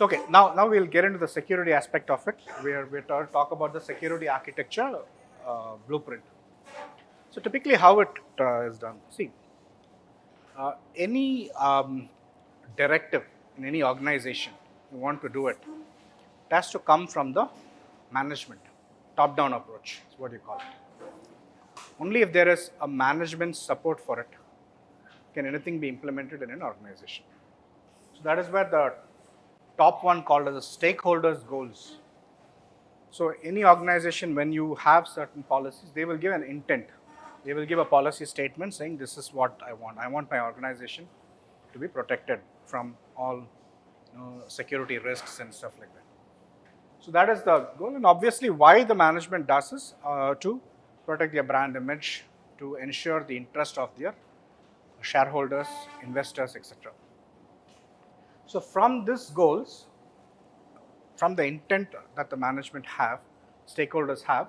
So okay, now we'll get into the security aspect of it. We're talk about the security architecture blueprint. So typically, how it is done. See, any directive in any organization, you want to do it, it has to come from the management, top-down approach is what you call it. Only if there is a management support for it can anything be implemented in an organization. So that is where the top one called as the stakeholders goals. So any organization, when you have certain policies, they will give an intent. They will give a policy statement saying this is what I want. I want my organization to be protected from all security risks and stuff like that. So that is the goal, and obviously why the management does is to protect their brand image, to ensure the interest of their shareholders, investors, etc. So from these goals, from the intent that the management have, stakeholders have,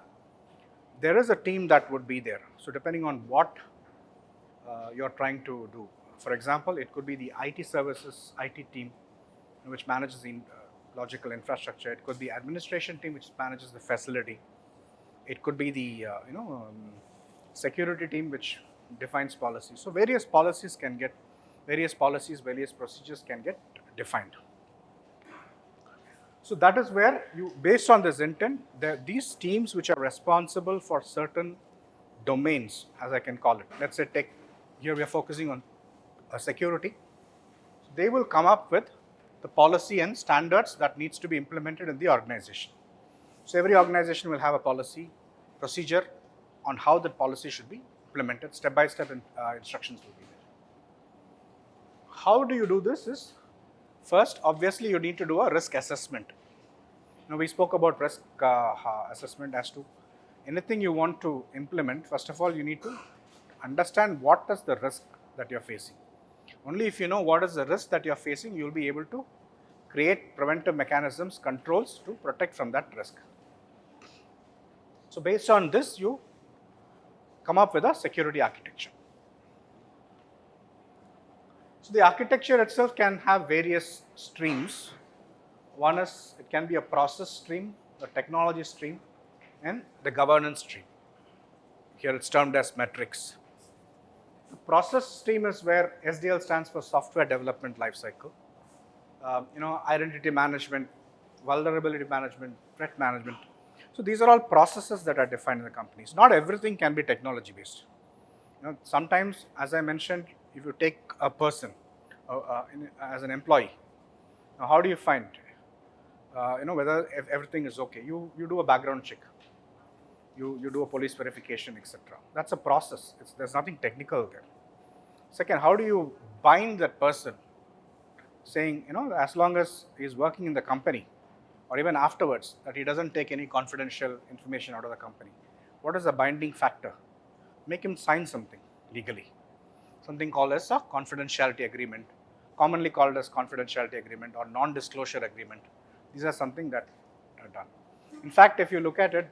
there is a team that would be there. So depending on what you're trying to do. For example, it could be the IT services, IT team, which manages the logical infrastructure. It could be administration team, which manages the facility. It could be the security team, which defines policies. So various policies, various procedures can get defined. So that is where you, based on this intent, these teams which are responsible for certain domains, as I can call it. Let's say here we are focusing on security. They will come up with the policy and standards that needs to be implemented in the organization. So every organization will have a policy, procedure on how that policy should be implemented. Step-by-step instructions will be there. How do you do this is, first, obviously, you need to do a risk assessment. Now, we spoke about risk assessment as to anything you want to implement. First of all, you need to understand what is the risk that you're facing. Only if you know what is the risk that you're facing, you'll be able to create preventive mechanisms, controls to protect from that risk. So based on this, you come up with a security architecture. So the architecture itself can have various streams. One is, it can be a process stream, a technology stream, and the governance stream. Here it's termed as metrics. The process stream is where SDL stands for software development lifecycle. Identity management, vulnerability management, threat management. So these are all processes that are defined in the companies. Not everything can be technology based. Sometimes, as I mentioned, if you take a person as an employee, now how do you find whether everything is okay? You do a background check. You do a police verification, etc. That's a process. There's nothing technical there. Second, how do you bind that person, saying, as long as he's working in the company, or even afterwards, that he doesn't take any confidential information out of the company? What is the binding factor? Make him sign something legally. Something called as a confidentiality agreement, commonly called as confidentiality agreement or non-disclosure agreement. These are something that are done. In fact, if you look at it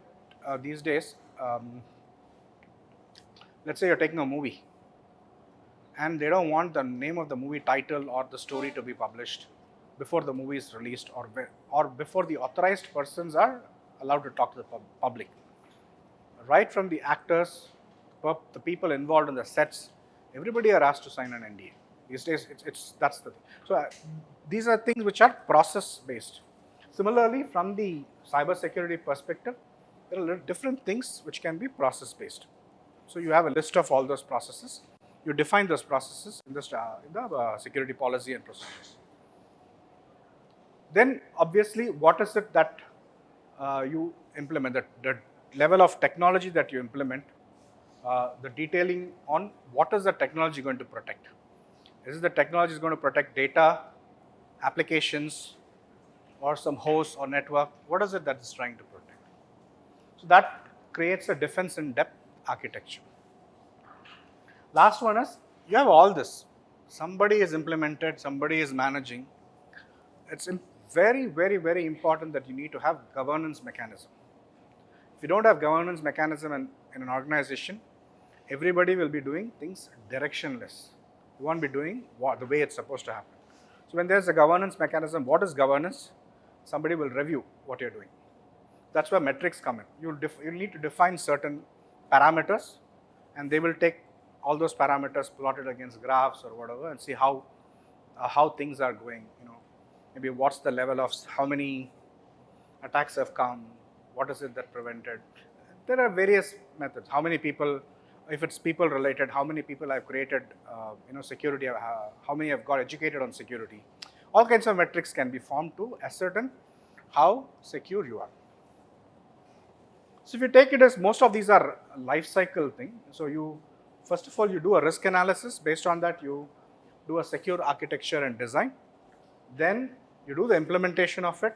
these days, let's say you're taking a movie and they don't want the name of the movie title or the story to be published before the movie is released or before the authorized persons are allowed to talk to the public. Right from the actors, the people involved in the sets, everybody are asked to sign an NDA. These days, that's the thing. So these are things which are process based. Similarly, from the cybersecurity perspective, there are different things which can be process based. So you have a list of all those processes. You define those processes in the security policy and procedures. Then, obviously, what is it that you implement? The level of technology that you implement, the detailing on what is the technology going to protect. Is the technology going to protect data, applications, or some host or network? What is it that it's trying to protect? So that creates a defense in depth architecture. Last one is, you have all this. Somebody is implemented, somebody is managing. It's very, very, very important that you need to have governance mechanism. If you don't have governance mechanism in an organization, everybody will be doing things directionless. You won't be doing the way it's supposed to happen. So when there's a governance mechanism, what is governance? Somebody will review what you're doing. That's where metrics come in. You'll need to define certain parameters, and they will take all those parameters, plot it against graphs or whatever, and see how things are going. Maybe what's the level of how many attacks have come, what is it that prevented. There are various methods. How many people, if it's people related, how many people I've created, security, how many have got educated on security. All kinds of metrics can be formed to ascertain how secure you are. So if you take it as most of these are life cycle thing, so first of all you do a risk analysis. Based on that you do a secure architecture and design. Then you do the implementation of it.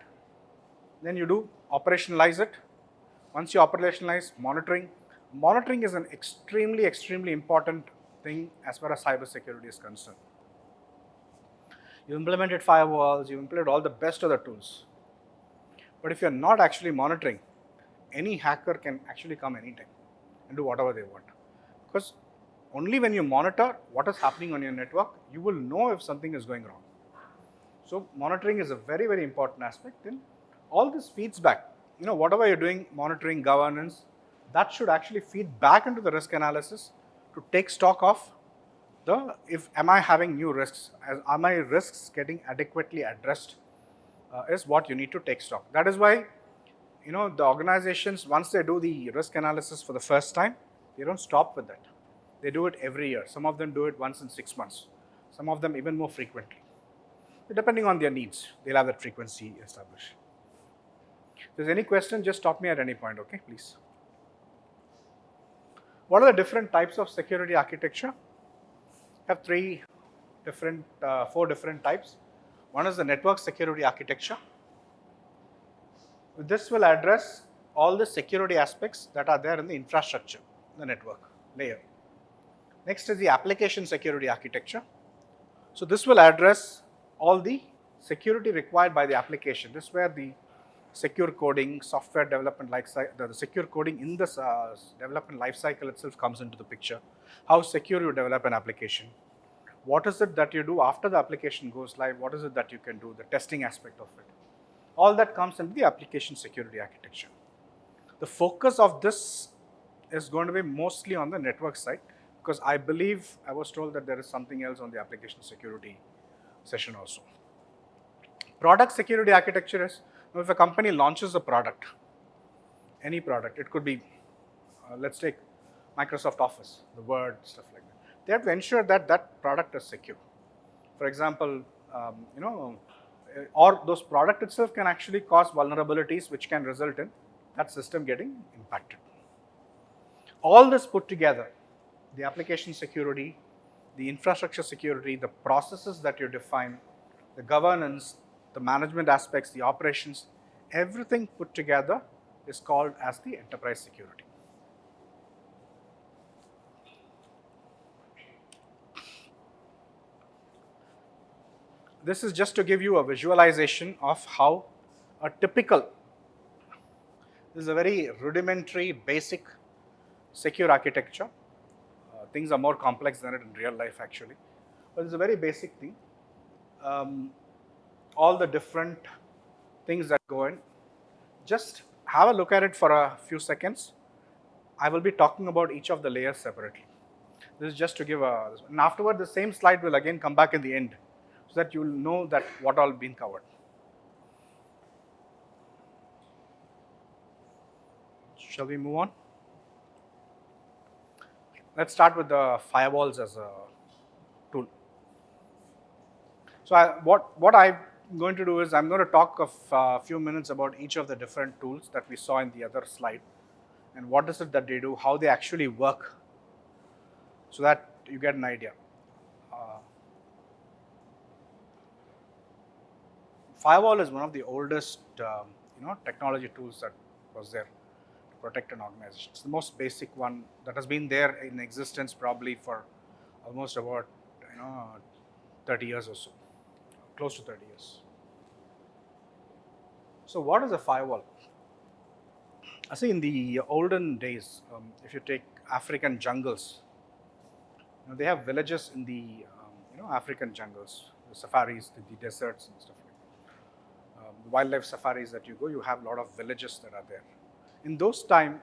Then you do operationalize it. Once you operationalize, monitoring. Monitoring is an extremely important thing as far as cybersecurity is concerned. You implemented firewalls, you implemented all the best of the tools. But if you're not actually monitoring, any hacker can actually come anytime and do whatever they want. Because only when you monitor what is happening on your network, you will know if something is going wrong. So monitoring is a very important aspect. Then all this feeds back. Whatever you're doing, monitoring, governance, that should actually feed back into the risk analysis to take stock of am I having new risks? Are my risks getting adequately addressed? Is what you need to take stock. That is why the organizations, once they do the risk analysis for the first time, they don't stop with that. They do it every year. Some of them do it once in 6 months. Some of them even more frequently. Depending on their needs, they'll have that frequency established. If there's any question, just stop me at any point, okay, please. What are the different types of security architecture? I have four different types. One is the network security architecture. This will address all the security aspects that are there in the infrastructure, the network layer. Next is the application security architecture. So this will address all the security required by the application. This is where the secure coding, software development lifecycle, the secure coding in the development lifecycle itself comes into the picture. How secure you develop an application. What is it that you do after the application goes live? What is it that you can do? The testing aspect of it. All that comes into the application security architecture. The focus of this is going to be mostly on the network side, because I believe I was told that there is something else on the application security session also. Product security architecture is, if a company launches a product, any product, it could be, let's take Microsoft Office, the Word, stuff like that. They have to ensure that that product is secure. For example, or those product itself can actually cause vulnerabilities which can result in that system getting impacted. All this put together, the application security, the infrastructure security, the processes that you define, the governance, the management aspects, the operations, everything put together is called as the enterprise security. This is just to give you a visualization of how a typical, this is a very rudimentary, basic secure architecture. Things are more complex than it in real life actually, but it's a very basic thing. All the different things that go in, just have a look at it for a few seconds. I will be talking about each of the layers separately. This is just to give and afterward the same slide will again come back in the end, so that you will know that what all been covered. Shall we move on? Let's start with the firewalls as a tool. So what I'm going to do is I'm going to talk a few minutes about each of the different tools that we saw in the other slide, and what is it that they do, how they actually work, so that you get an idea. Firewall is one of the oldest technology tools that was there to protect an organization. It's the most basic one that has been there in existence probably for almost about 30 years or so, close to 30 years. So what is a firewall? I see in the olden days, if you take African jungles, they have villages in the African jungles. the safaris, the deserts and stuff like that. Wildlife safaris that you go, you have a lot of villages that are there. In those time,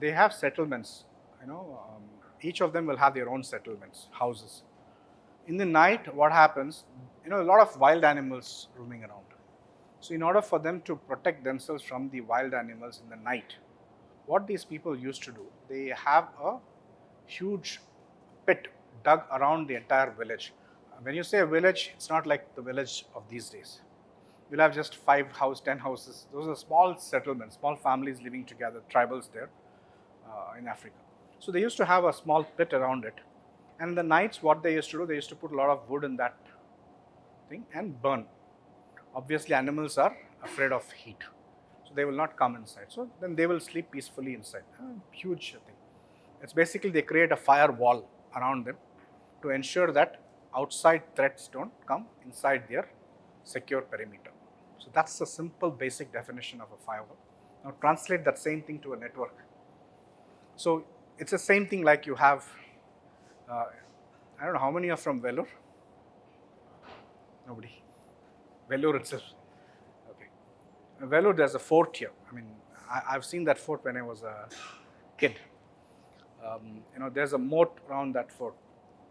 they have settlements. Each of them will have their own settlements, houses. In the night, what happens? A lot of wild animals roaming around. So, in order for them to protect themselves from the wild animals in the night, what these people used to do, they have a huge pit dug around the entire village. When you say a village, it's not like the village of these days. You'll have just 5 houses, 10 houses. Those are small settlements, small families living together, tribals there in Africa. So they used to have a small pit around it. And in the nights, what they used to do, they used to put a lot of wood in that thing and burn. Obviously, animals are afraid of heat, so they will not come inside. So then they will sleep peacefully inside. Huge thing. It's basically they create a firewall around them to ensure that outside threats don't come inside their secure perimeter. So that's the simple basic definition of a firewall. Now translate that same thing to a network. So it's the same thing like you have, I don't know how many are from Vellore? Nobody. Vellore itself. Okay. Vellore, there's a fort here. I mean, I've seen that fort when I was a kid. There's a moat around that fort.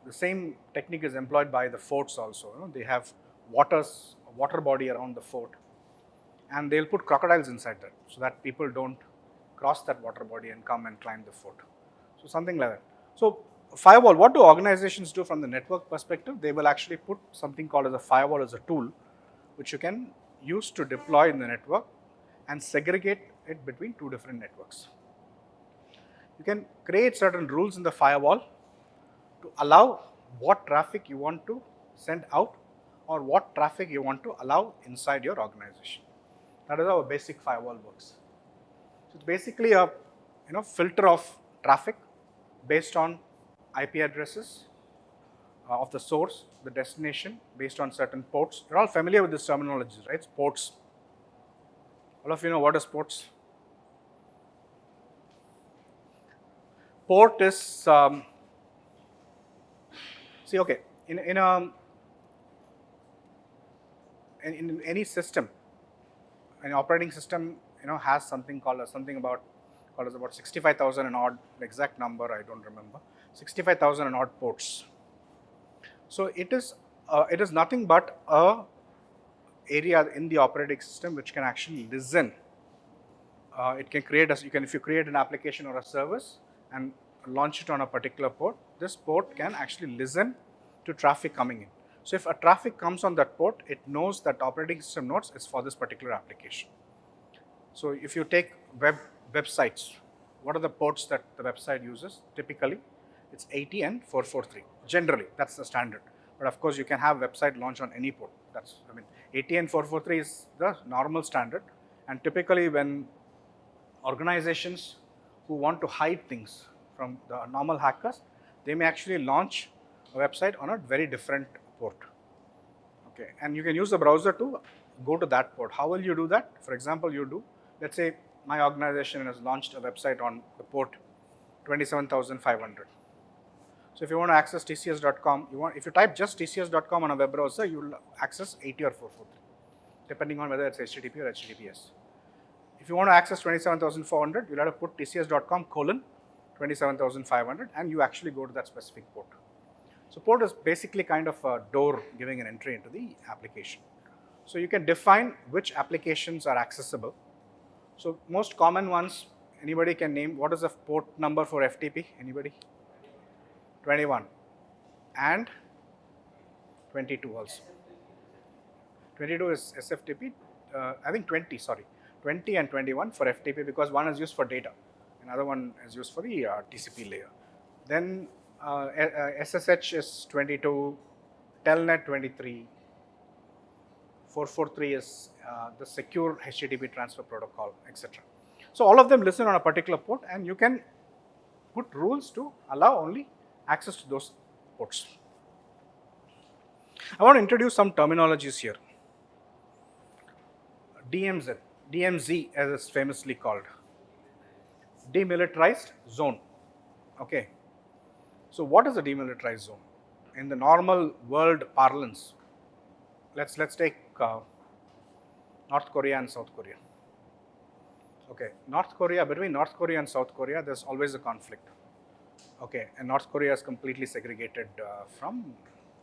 The same technique is employed by the forts also. They have water body around the fort, and they'll put crocodiles inside that so that people don't cross that water body and come and climb the fort. So something like that. So firewall, what do organizations do from the network perspective? They will actually put something called as a firewall as a tool, which you can use to deploy in the network and segregate it between 2 different networks. You can create certain rules in the firewall to allow what traffic you want to send out or what traffic you want to allow inside your organization. That is how a basic firewall works. So it's basically a filter of traffic based on IP addresses of the source, the destination, based on certain ports. You're all familiar with this terminology, right? Ports. All of you know what is ports? Port is, see, okay, in any system, an operating system, has something called about 65,000 and odd, the exact number I don't remember, 65,000 and odd ports. So it is nothing but a area in the operating system which can actually listen. It can create if you create an application or a service and launch it on a particular port, this port can actually listen to traffic coming in. So if a traffic comes on that port, it knows that operating system knows it's for this particular application. So if you take websites, what are the ports that the website uses? Typically, it's 80 and 443. Generally, that's the standard. But of course, you can have website launch on any port. 80 and 443 is the normal standard. And typically, when organizations who want to hide things from the normal hackers, they may actually launch a website on a very different port. Okay, and you can use the browser to go to that port. How will you do that? For example, let's say my organization has launched a website on the port 27,500. So if you want to access tcs.com, if you type just tcs.com on a web browser, you will access 80 or 443, depending on whether it's HTTP or HTTPS. If you want to access 27,400, you'll have to put tcs.com:27,500 and you actually go to that specific port. So port is basically kind of a door giving an entry into the application. So you can define which applications are accessible. So most common ones, anybody can name, what is the port number for FTP? Anybody? 21 and 22 also. 22 is SFTP, I think 20 and 21 for FTP, because one is used for data, another one is used for the TCP layer. Then SSH is 22, Telnet 23, 443 is the secure HTTP transfer protocol, etc. So all of them listen on a particular port, and you can put rules to allow only access to those ports. I want to introduce some terminologies here. DMZ as it's famously called, demilitarized zone. So what is a demilitarized zone? In the normal world parlance, let's take North Korea and South Korea. Okay, between North Korea and South Korea, there's always a conflict. Okay, and North Korea is completely segregated from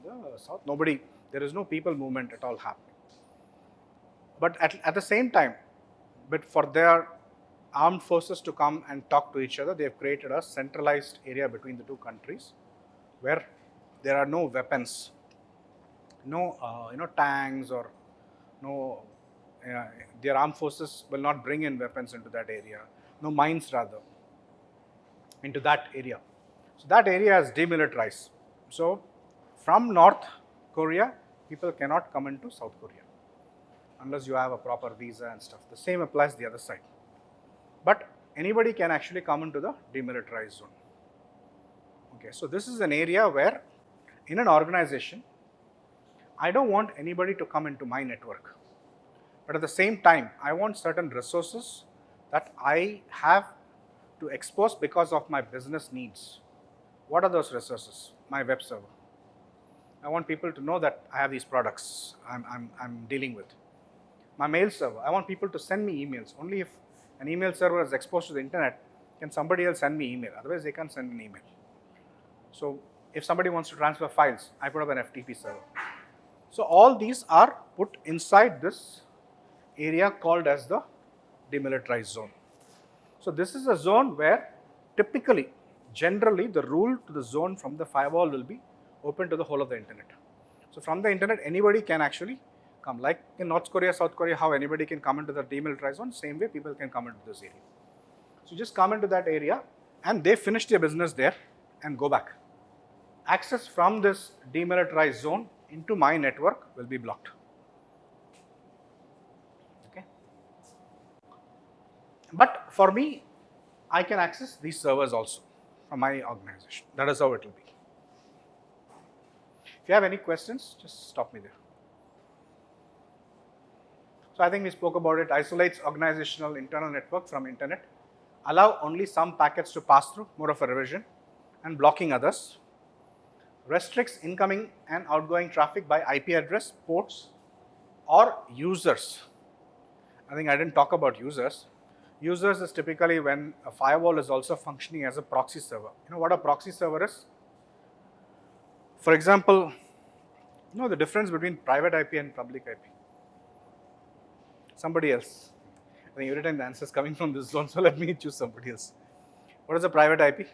the South. There is no people movement at all happening. But at the same time, but for their armed forces to come and talk to each other, they have created a centralized area between the two countries where there are no weapons, no tanks or no, their armed forces will not bring in weapons into that area, no mines rather, into that area. So that area is demilitarized. So from North Korea, people cannot come into South Korea unless you have a proper visa and stuff. The same applies the other side. But anybody can actually come into the demilitarized zone. Okay, so this is an area where in an organization, I don't want anybody to come into my network. But at the same time, I want certain resources that I have to expose because of my business needs. What are those resources? My web server. I want people to know that I have these products I'm dealing with. My mail server. I want people to send me emails. Only if an email server is exposed to the internet can somebody else send me email. Otherwise, they can't send an email. So if somebody wants to transfer files, I put up an FTP server. So all these are put inside this area called as the demilitarized zone. So this is a zone where typically, generally, the rule to the zone from the firewall will be open to the whole of the internet. So from the internet, anybody can actually come. Like in North Korea, South Korea, how anybody can come into the demilitarized zone, same way people can come into this area. So just come into that area and they finish their business there and go back. Access from this demilitarized zone into my network will be blocked. Okay. But for me, I can access these servers also from my organization. That is how it will be. If you have any questions, just stop me there. So I think we spoke about it. Isolates organizational internal network from internet. Allow only some packets to pass through, more of a revision, and blocking others. Restricts incoming and outgoing traffic by IP address, ports, or users. I think I didn't talk about users. Users is typically when a firewall is also functioning as a proxy server. You know what a proxy server is? For example, you know the difference between private IP and public IP. Somebody else. I think every time the answer is coming from this zone, so let me choose somebody else. What is a private IP?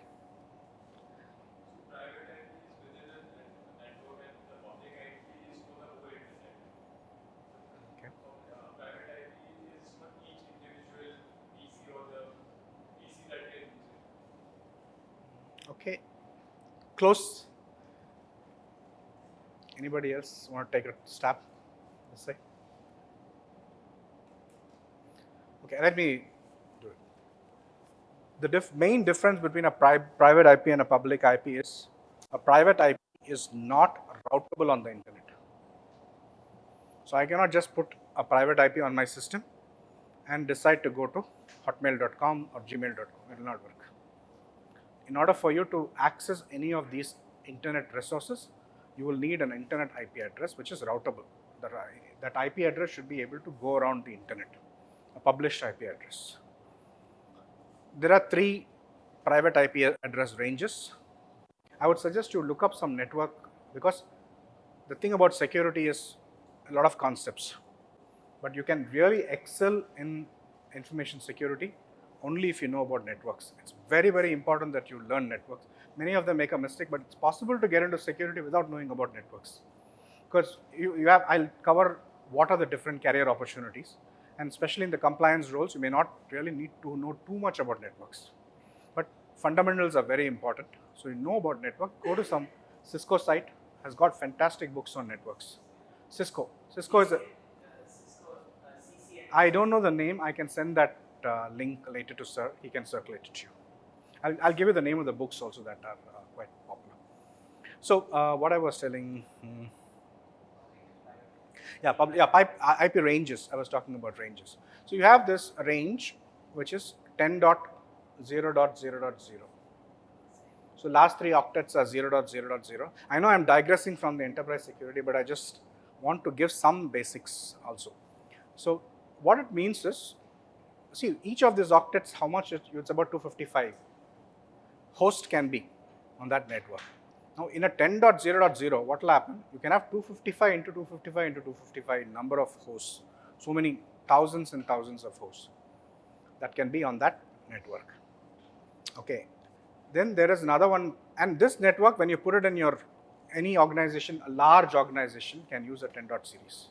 Okay, close. Anybody else want to take a stab? Let's say. Okay, let me do it. The main difference between a private IP and a public IP is a private IP is not routable on the internet. So I cannot just put a private IP on my system and decide to go to hotmail.com or gmail.com. It will not work. In order for you to access any of these internet resources, you will need an internet IP address which is routable. That IP address should be able to go around the internet, a published IP address. There are 3 private IP address ranges. I would suggest you look up some network because the thing about security is a lot of concepts, but you can really excel in information security only if you know about networks. It's very, very important that you learn networks. Many of them make a mistake, but it's possible to get into security without knowing about networks. Because I'll cover what are the different career opportunities, and especially in the compliance roles, you may not really need to know too much about networks. But fundamentals are very important. So you know about network, go to some Cisco site, has got fantastic books on networks. Cisco is a, I don't know the name, I can send that link later to sir, he can circulate it to you. I'll give you the name of the books also that are quite popular. So what I was telling, IP ranges, I was talking about ranges. So you have this range which is 10.0.0.0. So last 3 octets are 0.0.0. I know I'm digressing from the enterprise security, but I just want to give some basics also. So what it means is, see, each of these octets, how much it's about 255 host can be on that network. Now in a 10.0.0, what will happen? You can have 255 into 255 into 255 number of hosts. So many thousands and thousands of hosts that can be on that network. Okay. Then there is another one, and this network, when you put it in your any organization, a large organization can use a 10 dot series.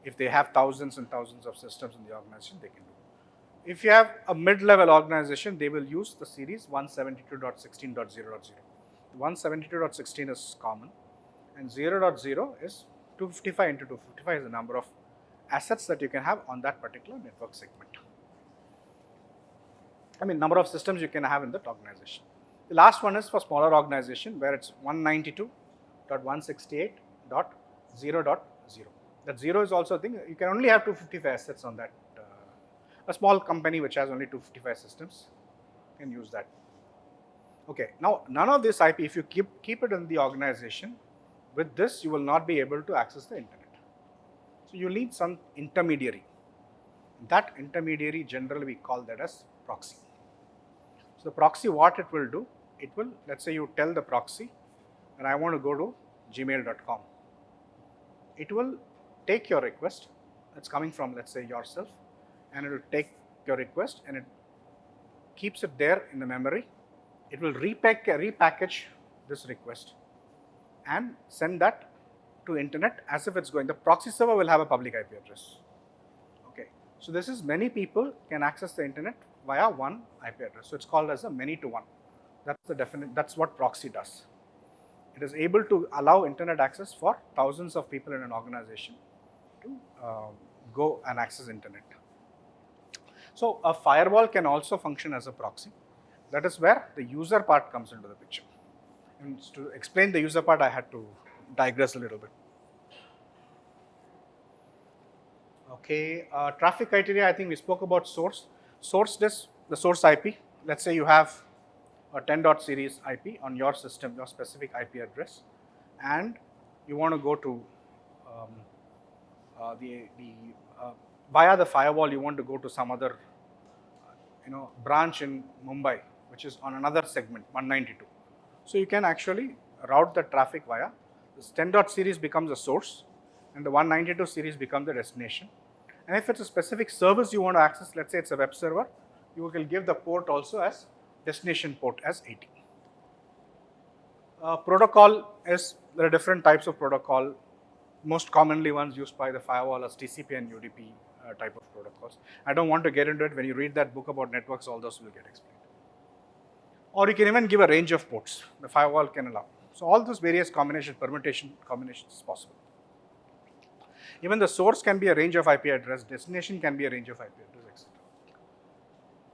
If they have thousands and thousands of systems in the organization, they can do. If you have a mid-level organization, they will use the series 172.16.0.0. 172.16 is common, and 0.0 is 255 into 255 is the number of assets that you can have on that particular network segment. I mean, number of systems you can have in that organization. The last one is for smaller organization, where it's 192.168.0.0. That 0 is also a thing. You can only have 255 assets on that. A small company which has only 255 systems can use that. Okay, now none of this IP, if you keep it in the organization, with this you will not be able to access the internet. So you need some intermediary. That intermediary, generally we call that as proxy. So the proxy, what it will do, it will, let's say you tell the proxy that I want to go to gmail.com. It will take your request that's coming from, let's say, yourself, and it will take your request and it keeps it there in the memory. It will repackage this request and send that to internet as if it's going. The proxy server will have a public IP address. Okay, so this is many people can access the internet via one IP address. So it's called as a many-to-one. That's the definite. That's what proxy does. It is able to allow internet access for thousands of people in an organization to go and access internet. So a firewall can also function as a proxy. That is where the user part comes into the picture. And to explain the user part, I had to digress a little bit. Okay, traffic criteria, I think we spoke about source. Source is the source IP. Let's say you have a 10 dot series IP on your system, your specific IP address, and you want to go to via the firewall, you want to go to some other branch in Mumbai, which is on another segment, 192. So you can actually route the traffic via this 10 dot series becomes a source, and the 192 series becomes the destination. And if it's a specific service you want to access, let's say it's a web server, you will give the port also as destination port as 80. Protocol is, there are different types of protocol. Most commonly ones used by the firewall as TCP and UDP type of protocols. I don't want to get into it. When you read that book about networks, all those will get explained. Or you can even give a range of ports. The firewall can allow. So all those various permutation combinations is possible. Even the source can be a range of IP address, destination can be a range of IP address, etc.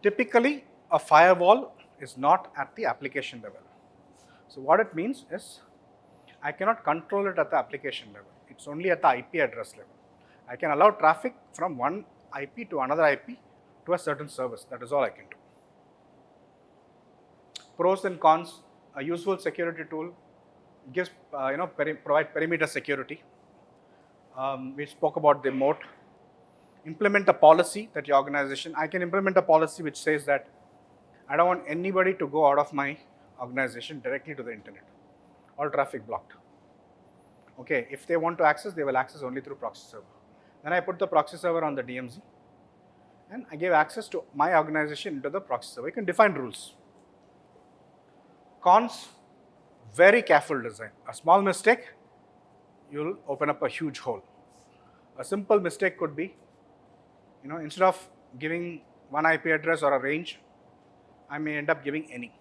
Typically, a firewall is not at the application level. So what it means is, I cannot control it at the application level. It's only at the IP address level. I can allow traffic from one IP to another IP to a certain service. That is all I can do. Pros and cons: a useful security tool gives, provide perimeter security. We spoke about the moat. Implement a policy that your organization, I can implement a policy which says that I don't want anybody to go out of my organization directly to the internet. All traffic blocked. Okay, if they want to access, they will access only through proxy server. Then I put the proxy server on the DMZ and I give access to my organization into the proxy server. You can define rules. Cons: very careful design. A small mistake, you'll open up a huge hole. A simple mistake could be, instead of giving one IP address or a range, I may end up giving any.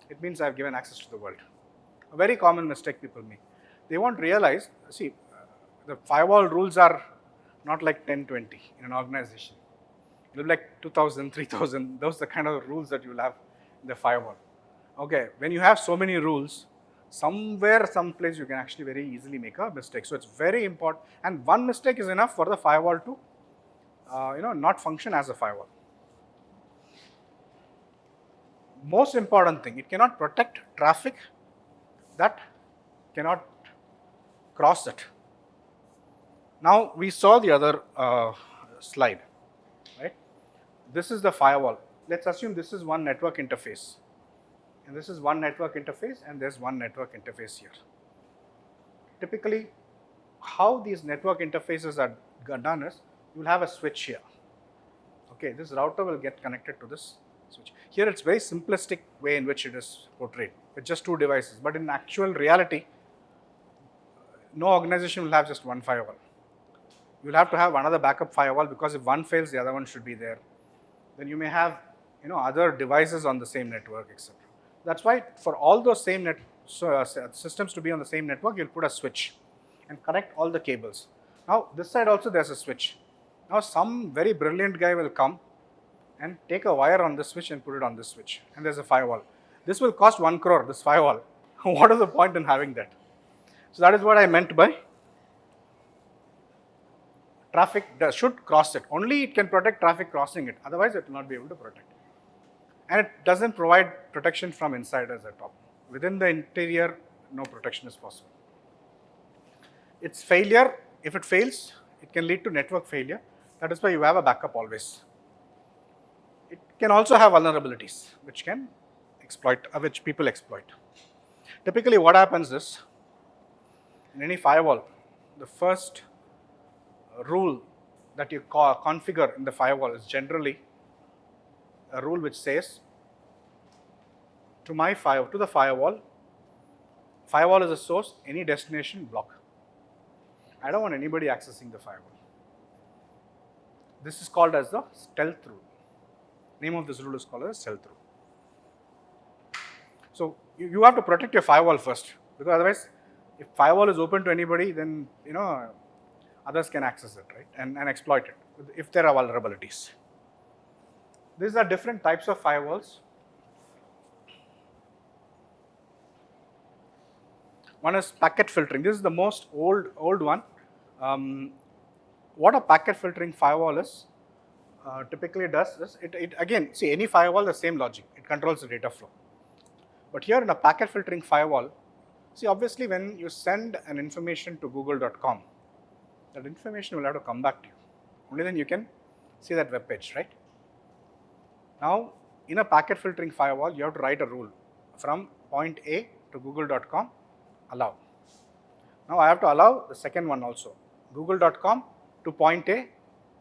It means I've given access to the world. A very common mistake people make. They won't realize, see, the firewall rules are not like 10, 20 in an organization. It will be like 2,000, 3,000. Those are the kind of rules that you'll have in the firewall. Okay, when you have so many rules, somewhere, someplace you can actually very easily make a mistake. So it's very important, and one mistake is enough for the firewall to, not function as a firewall. Most important thing, it cannot protect traffic that cannot cross it. Now we saw the other slide, right? This is the firewall. Let's assume this is one network interface, and this is one network interface, and there's one network interface here. Typically, how these network interfaces are done is you will have a switch here. Okay, this router will get connected to this switch. Here it's very simplistic way in which it is portrayed with just two devices, but in actual reality, no organization will have just one firewall. You will have to have another backup firewall, because if one fails, the other one should be there. Then you may have other devices on the same network, etc. That's why for all those same systems to be on the same network, you'll put a switch and connect all the cables. Now this side also there's a switch. Now some very brilliant guy will come and take a wire on this switch and put it on this switch, and there's a firewall. This will cost 1 crore, this firewall. What is the point in having that? So that is what I meant by traffic should cross it. Only it can protect traffic crossing it, otherwise it will not be able to protect. And it doesn't provide protection from insiders at all. Within the interior, no protection is possible. Its failure, if it fails, it can lead to network failure. That is why you have a backup always. It can also have vulnerabilities which can exploit, which people exploit. Typically what happens is, in any firewall, the first rule that you configure in the firewall is generally a rule which says to the firewall is a source, any destination block. I don't want anybody accessing the firewall. This is called as the stealth rule. Name of this rule is called as stealth rule. So you have to protect your firewall first, because otherwise, if firewall is open to anybody, then others can access it, right, and exploit it if there are vulnerabilities. These are different types of firewalls. One is packet filtering. This is the most old one. What a packet filtering firewall is typically does is it again, see, any firewall the same logic. It controls the data flow. But here in a packet filtering firewall, see, obviously when you send an information to google.com, that information will have to come back to you. Only then you can see that web page, right? Now, in a packet filtering firewall, you have to write a rule from point A to google.com, allow. Now I have to allow the second one also. Google.com to point A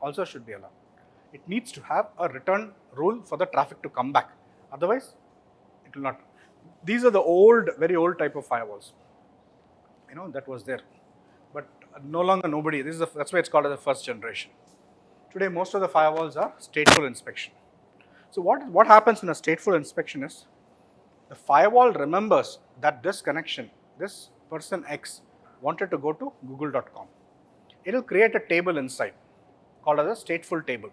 also should be allowed. It needs to have a return rule for the traffic to come back. Otherwise, it will not. These are the very old type of firewalls. That was there. But no longer nobody. That's why it's called as the first generation. Today, most of the firewalls are stateful inspection. So what happens in a stateful inspection is, the firewall remembers that this connection, this person X wanted to go to google.com. It will create a table inside called as a stateful table.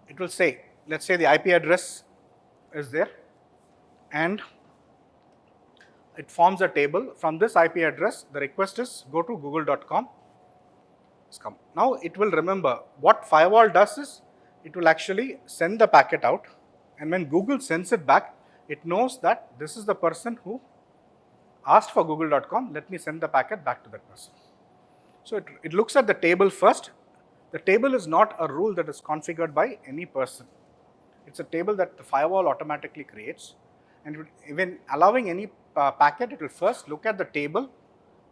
It will say, let's say the IP address is there, and it forms a table. From this IP address, the request is go to google.com. Now it will remember what firewall does is, it will actually send the packet out, and when Google sends it back, it knows that this is the person who asked for google.com, let me send the packet back to that person. So it looks at the table first. The table is not a rule that is configured by any person. It's a table that the firewall automatically creates, and when allowing any packet, it will first look at the table.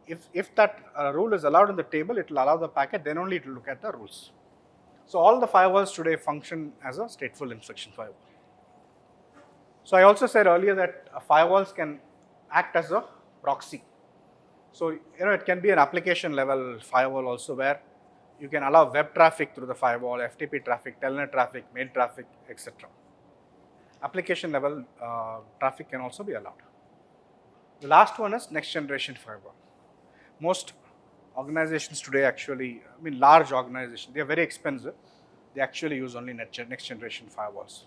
If that rule is allowed in the table, it will allow the packet, then only it will look at the rules. So all the firewalls today function as a stateful inspection firewall. So I also said earlier that firewalls can act as a proxy. So it can be an application level firewall also, where you can allow web traffic through the firewall, FTP traffic, telnet traffic, mail traffic, etc. Application level traffic can also be allowed. The last one is next generation firewall. Most organizations today actually, large organizations, they are very expensive. They actually use only next generation firewalls.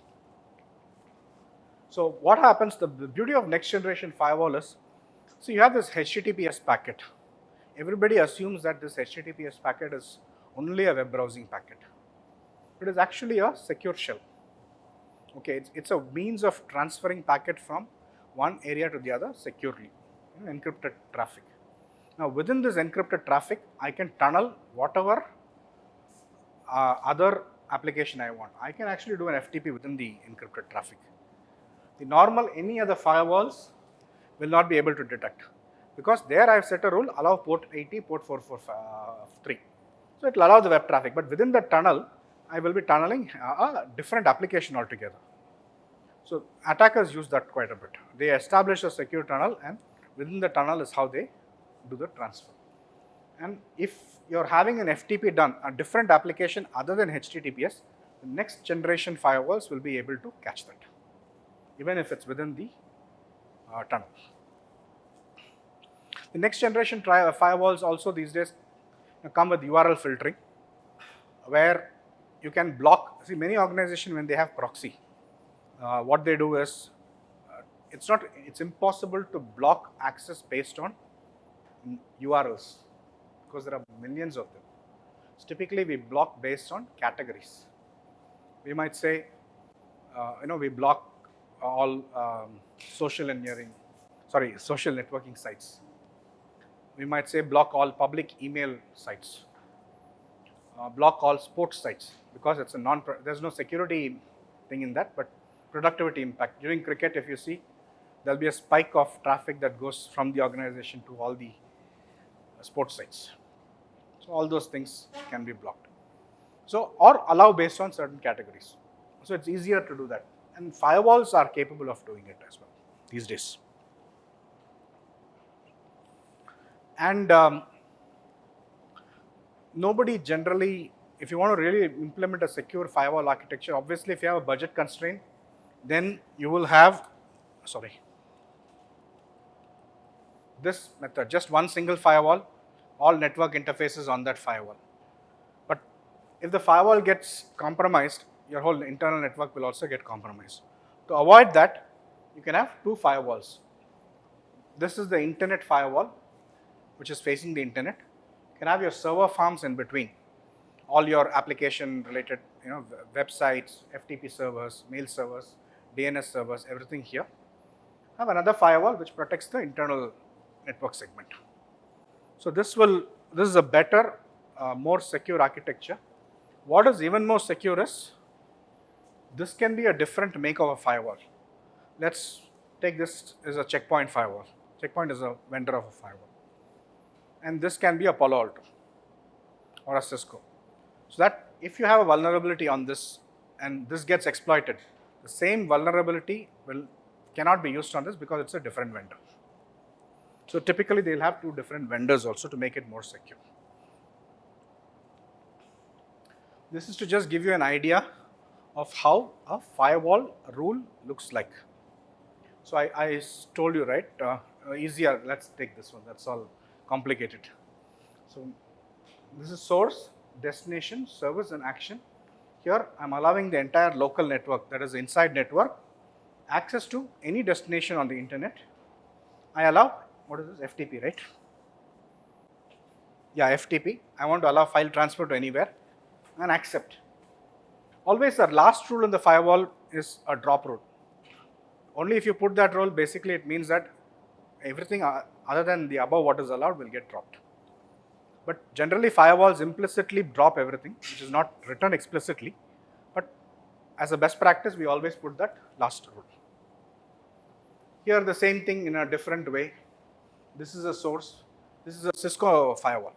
So what happens, the beauty of next generation firewall is, so you have this HTTPS packet. Everybody assumes that this HTTPS packet is only a web browsing packet. It is actually a secure shell. Okay, it's a means of transferring packet from one area to the other securely, encrypted traffic. Now within this encrypted traffic, I can tunnel whatever other application I want. I can actually do an FTP within the encrypted traffic. The normal any other firewalls will not be able to detect, because there I have set a rule, allow port 80, port 443. So it will allow the web traffic, but within the tunnel, I will be tunneling a different application altogether. So attackers use that quite a bit. They establish a secure tunnel, and within the tunnel is how they do the transfer. And if you're having an FTP done, a different application other than HTTPS, the next generation firewalls will be able to catch that, even if it's within the tunnel. The next generation firewalls also these days come with URL filtering, where you can block. See, many organizations, when they have proxy, what they do is, it's impossible to block access based on URLs, because there are millions of them. So typically we block based on categories. We might say, we block all social networking sites. We might say block all public email sites, block all sports sites, because it's there's no security thing in that, but productivity impact. During cricket, if you see, there'll be a spike of traffic that goes from the organization to all the sports sites. So all those things can be blocked. So, or allow based on certain categories. So it's easier to do that. And firewalls are capable of doing it as well these days. And nobody generally, if you want to really implement a secure firewall architecture, obviously if you have a budget constraint, then you will have, this method, just one single firewall, all network interfaces on that firewall. But if the firewall gets compromised, your whole internal network will also get compromised. To avoid that, you can have two firewalls. This is the internet firewall, which is facing the internet. You can have your server farms in between, all your application related, websites, FTP servers, mail servers, DNS servers, everything here. Have another firewall which protects the internal network segment. So this is a better, more secure architecture. What is even more secure is, this can be a different make of a firewall. Let's take this as a Checkpoint firewall. Checkpoint is a vendor of a firewall. And this can be a Palo Alto or a Cisco. So that if you have a vulnerability on this and this gets exploited, the same vulnerability cannot be used on this, because it's a different vendor. So typically they'll have two different vendors also to make it more secure. This is to just give you an idea of how a firewall rule looks like. So I told you, right, easier, let's take this one, that's all complicated. So this is source, destination, service and action. Here I'm allowing the entire local network, that is inside network, access to any destination on the internet. I allow, what is this, FTP, right? Yeah, FTP. I want to allow file transfer to anywhere and accept. Always the last rule in the firewall is a drop rule. Only if you put that rule, basically it means that everything other than the above what is allowed will get dropped. But generally firewalls implicitly drop everything, which is not written explicitly. But as a best practice, we always put that last rule. Here the same thing in a different way. This is a source. This is a Cisco firewall.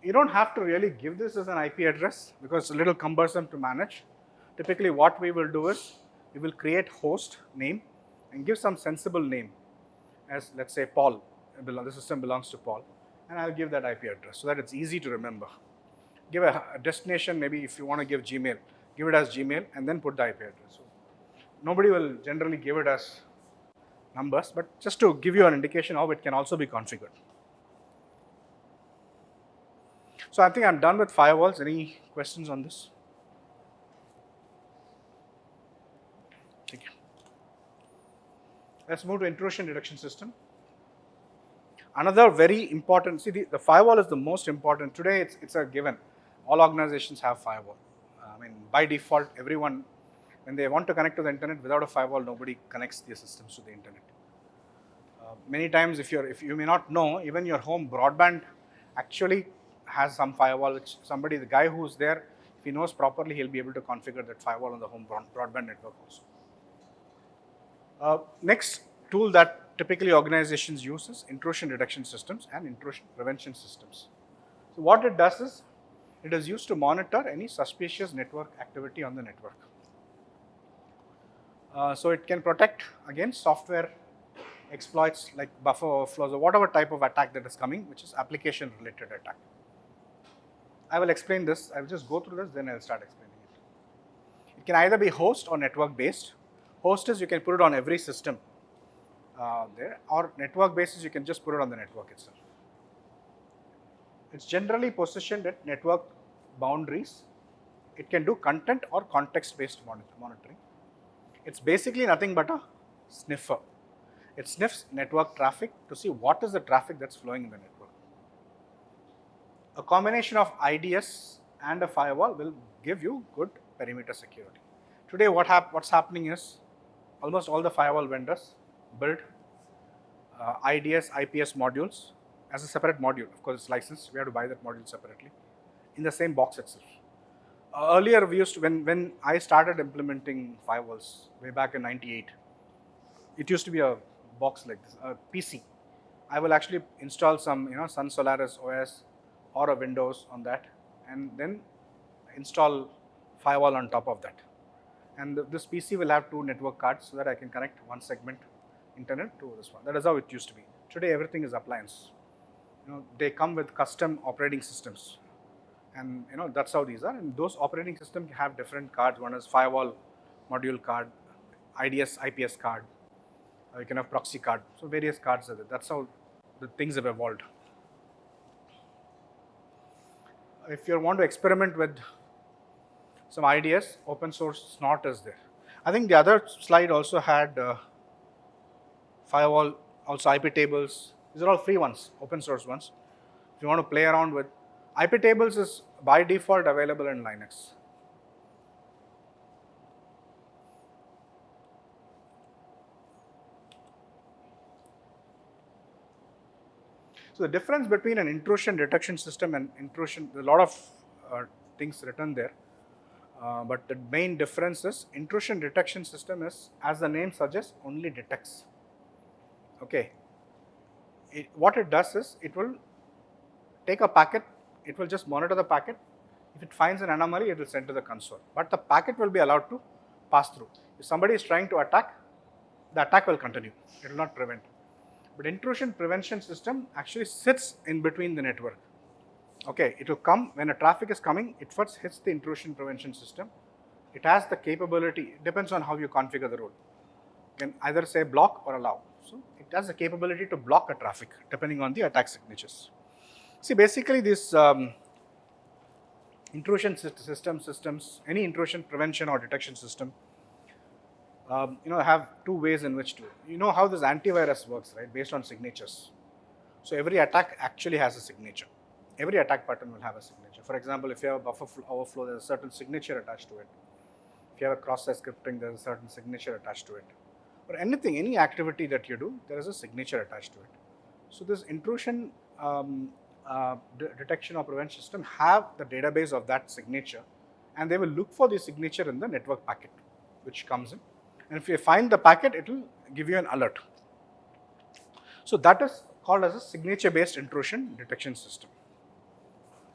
You don't have to really give this as an IP address, because it's a little cumbersome to manage. Typically what we will do is, we will create host name and give some sensible name, as let's say Paul, the system belongs to Paul, and I'll give that IP address so that it's easy to remember. Give a destination, maybe if you want to give Gmail, give it as Gmail and then put the IP address. So nobody will generally give it as numbers, but just to give you an indication how it can also be configured. So I think I'm done with firewalls. Any questions on this? Thank you. Let's move to intrusion detection system. Another very important, see the firewall is the most important. Today it's a given. All organizations have firewall. By default, everyone, when they want to connect to the internet without a firewall, nobody connects their systems to the internet. Many times, if you may not know, even your home broadband actually has some firewall. Which somebody, the guy who's there, if he knows properly, he'll be able to configure that firewall on the home broadband network also. Next tool that typically organizations use is intrusion detection systems and intrusion prevention systems. So what it does is, it is used to monitor any suspicious network activity on the network. So it can protect against software exploits like buffer overflows or whatever type of attack that is coming, which is application related attack. I will explain this. I will just go through this, then I will start explaining it. It can either be host or network based. Host is you can put it on every system there, or network based is you can just put it on the network itself. It's generally positioned at network boundaries. It can do content or context based monitoring. It's basically nothing but a sniffer. It sniffs network traffic to see what is the traffic that's flowing in the network. A combination of IDS and a firewall will give you good perimeter security. Today what's happening is almost all the firewall vendors build IDS, IPS modules as a separate module. Of course, it's licensed. We have to buy that module separately in the same box itself. Earlier, we used to, when I started implementing firewalls way back in '98, it used to be a box like this, a PC. I will actually install some, Sun Solaris OS or a Windows on that, and then install firewall on top of that. And this PC will have 2 network cards so that I can connect one segment internet to this one. That is how it used to be. Today, everything is appliance. They come with custom operating systems, and that's how these are. And those operating systems have different cards. One is firewall module card, IDS, IPS card. You can have proxy card. So various cards are there. That's how the things have evolved. If you want to experiment with some IDS, open source Snort is there. I think the other slide also had firewall, also IP tables. These are all free ones, open source ones. If you want to play around with, IP tables is by default available in Linux. So the difference between an intrusion detection system and intrusion, a lot of things written there, but the main difference is intrusion detection system is, as the name suggests, only detects. Okay. What it does is, it will take a packet, it will just monitor the packet. If it finds an anomaly, it will send to the console. But the packet will be allowed to pass through. If somebody is trying to attack, the attack will continue. It will not prevent. But intrusion prevention system actually sits in between the network. Okay, it will come when a traffic is coming, it first hits the intrusion prevention system. It has the capability, it depends on how you configure the role. You can either say block or allow. So it has the capability to block a traffic depending on the attack signatures. See, basically this intrusion systems, any intrusion prevention or detection system, have 2 ways in which to, how this antivirus works, right, based on signatures. So every attack actually has a signature. Every attack pattern will have a signature. For example, if you have a buffer overflow, there's a certain signature attached to it. If you have a cross-site scripting, there's a certain signature attached to it. Or anything, any activity that you do, there is a signature attached to it. So this intrusion detection or prevention system have the database of that signature, and they will look for the signature in the network packet which comes in. And if you find the packet, it will give you an alert. So that is called as a signature-based intrusion detection system.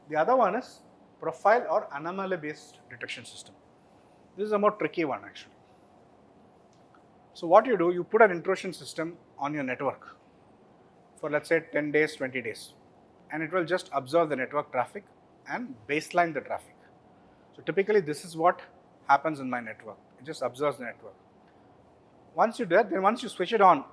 The other one is profile or anomaly-based detection system. This is a more tricky one actually. So what you do, you put an intrusion system on your network for, let's say, 10 days, 20 days, and it will just observe the network traffic and baseline the traffic. So typically this is what happens in my network. It just observes the network. Once you do that, then once you switch it on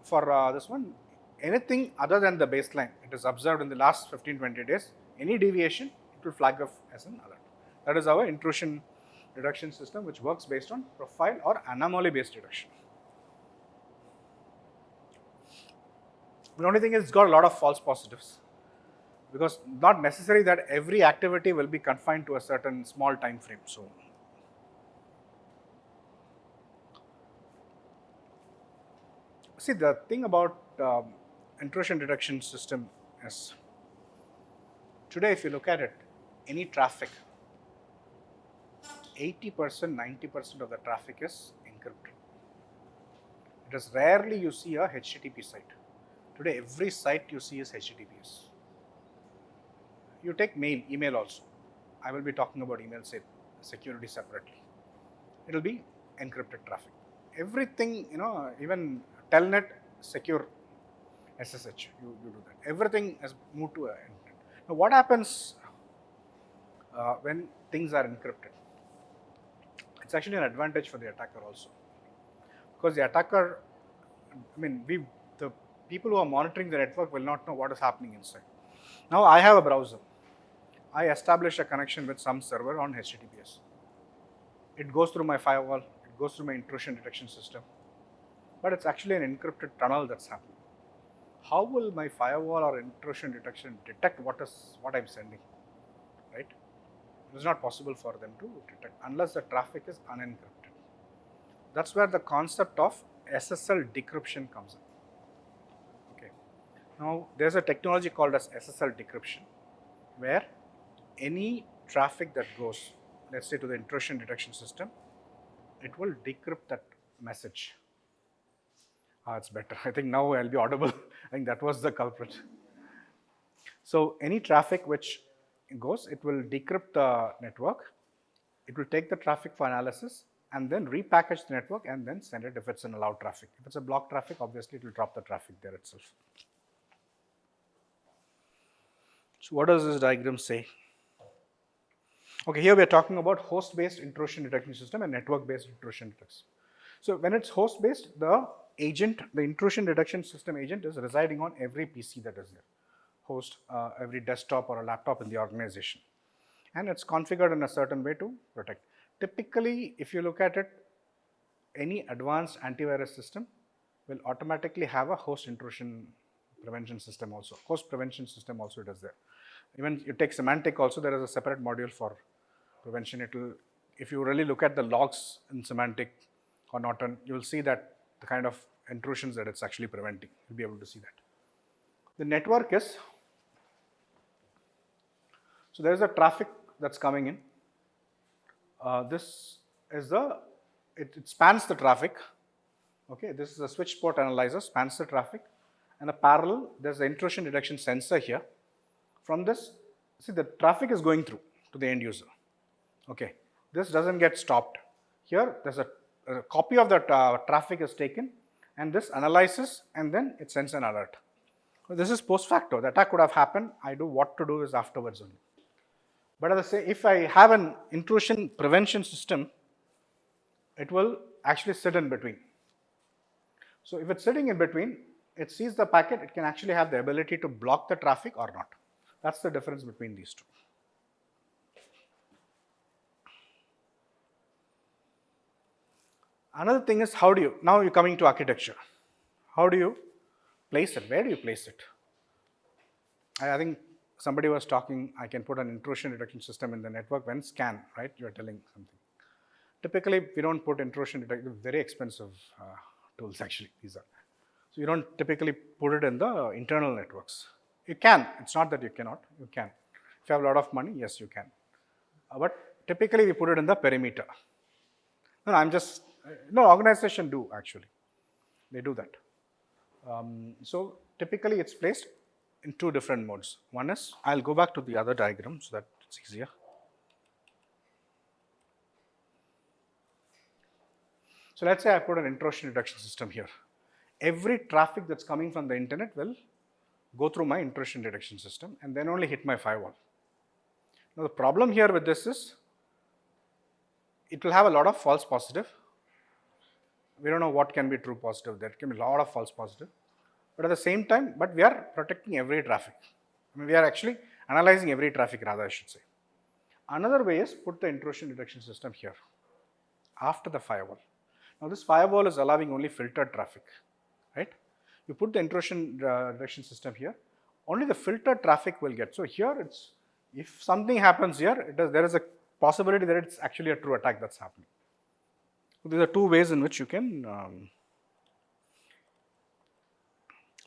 for this one, anything other than the baseline, it is observed in the last 15-20 days, any deviation, it will flag up as an alert. That is our intrusion detection system, which works based on profile or anomaly based detection. The only thing is, it's got a lot of false positives, because not necessary that every activity will be confined to a certain small time frame. So see, the thing about intrusion detection system is, today if you look at it, any traffic, 80%, 90% of the traffic is encrypted. It is rarely you see a HTTP site. Today every site you see is HTTPS. You take mail, email also. I will be talking about email security separately. It will be encrypted traffic. Everything, even Telnet secure SSH, you do that. Everything has moved to encrypted. Now what happens when things are encrypted? It's actually an advantage for the attacker also. Because the attacker, the people who are monitoring the network will not know what is happening inside. Now I have a browser. I establish a connection with some server on HTTPS. It goes through my firewall, it goes through my intrusion detection system, but it's actually an encrypted tunnel that's happening. How will my firewall or intrusion detection detect what I'm sending, right? It is not possible for them to detect unless the traffic is unencrypted. That's where the concept of SSL decryption comes in. Okay. Now there's a technology called as SSL decryption, where any traffic that goes, let's say, to the intrusion detection system, it will decrypt that message. It's better. I think now I'll be audible. I think that was the culprit. So any traffic which goes, it will decrypt the network. It will take the traffic for analysis and then repackage the network and then send it if it's an allowed traffic. If it's a blocked traffic, obviously it will drop the traffic there itself. So what does this diagram say? Okay, here we are talking about host-based intrusion detection system and network-based intrusion detection. So when it's host-based, the intrusion detection system agent is residing on every PC that is there, host, every desktop or a laptop in the organization. And it's configured in a certain way to protect. Typically, if you look at it, any advanced antivirus system will automatically have a host intrusion prevention system also. Host prevention system also it is there. Even you take Symantec also, there is a separate module for prevention. If you really look at the logs in Symantec or Norton, you will see that the kind of intrusions that it's actually preventing. You'll be able to see that. The network is, so there is a traffic that's coming in. This is it spans the traffic. Okay, this is a switch port analyzer, spans the traffic, and a parallel, there's the intrusion detection sensor here. From this, see the traffic is going through to the end user. Okay, this doesn't get stopped. Here, there's a copy of that traffic is taken, and this analyzes, and then it sends an alert. So this is post facto. The attack could have happened. What to do is afterwards only. But as I say, if I have an intrusion prevention system, it will actually sit in between. So if it's sitting in between, it sees the packet, it can actually have the ability to block the traffic or not. That's the difference between these two. Another thing is now you're coming to architecture. How do you place it? Where do you place it? I think somebody was talking, I can put an intrusion detection system in the network when scan, right? You're telling something. Typically, we don't put intrusion detection, very expensive tools actually, these are. So you don't typically put it in the internal networks. You can, it's not that you cannot, you can. If you have a lot of money, yes, you can. But typically we put it in the perimeter. No, organization do actually. They do that. So typically it's placed in two different modes. One is, I'll go back to the other diagram so that it's easier. So let's say I put an intrusion detection system here. Every traffic that's coming from the internet will go through my intrusion detection system and then only hit my firewall. Now the problem here with this is, it will have a lot of false positive. We don't know what can be true positive. There can be a lot of false positive. But at the same time, we are protecting every traffic. We are actually analyzing every traffic rather, I should say. Another way is put the intrusion detection system here, after the firewall. Now this firewall is allowing only filtered traffic, right? You put the intrusion detection system here, only the filtered traffic will get. So here if something happens here, there is a possibility that it's actually a true attack that's happening. So these are two ways in which you can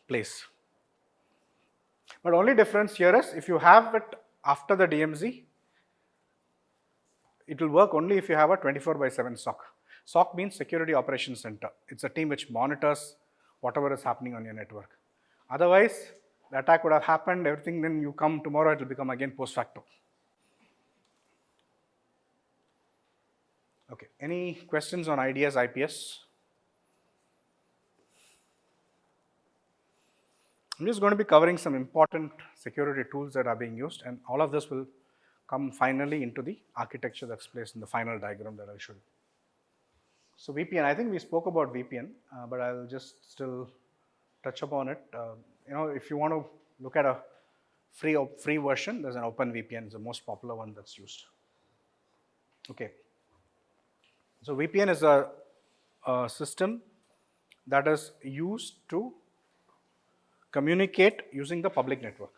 place. But only difference here is if you have it after the DMZ, it will work only if you have a 24/7 SOC. SOC means Security Operations Center. It's a team which monitors whatever is happening on your network. Otherwise, the attack would have happened, everything, then you come tomorrow, it will become again post facto. Okay, any questions on IDS, IPS? I'm just going to be covering some important security tools that are being used, and all of this will come finally into the architecture that's placed in the final diagram that I'll show you. So VPN, I think we spoke about VPN, but I'll just still touch upon it. If you want to look at a free version, there's an OpenVPN, it's the most popular one that's used. Okay. So VPN is a system that is used to communicate using the public network.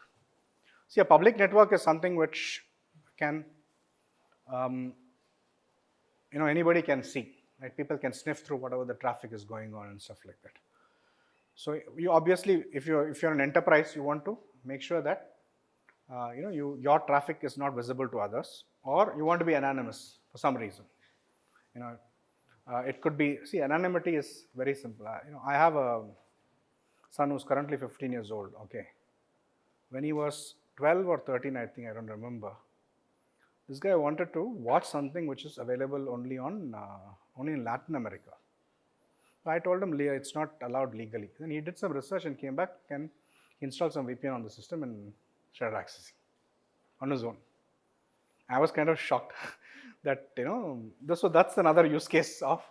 See, a public network is something which can, anybody can see, right? People can sniff through whatever the traffic is going on and stuff like that. So you obviously, if you're an enterprise, you want to make sure that your traffic is not visible to others, or you want to be anonymous for some reason. It could be, see, anonymity is very simple. I have a son who's currently 15 years old. Okay, when he was 12 or 13, I think, I don't remember. This guy wanted to watch something which is available only in Latin America. I told him it's not allowed legally. Then he did some research and came back and installed some VPN on the system and started accessing on his own. I was kind of shocked that, so that's another use case of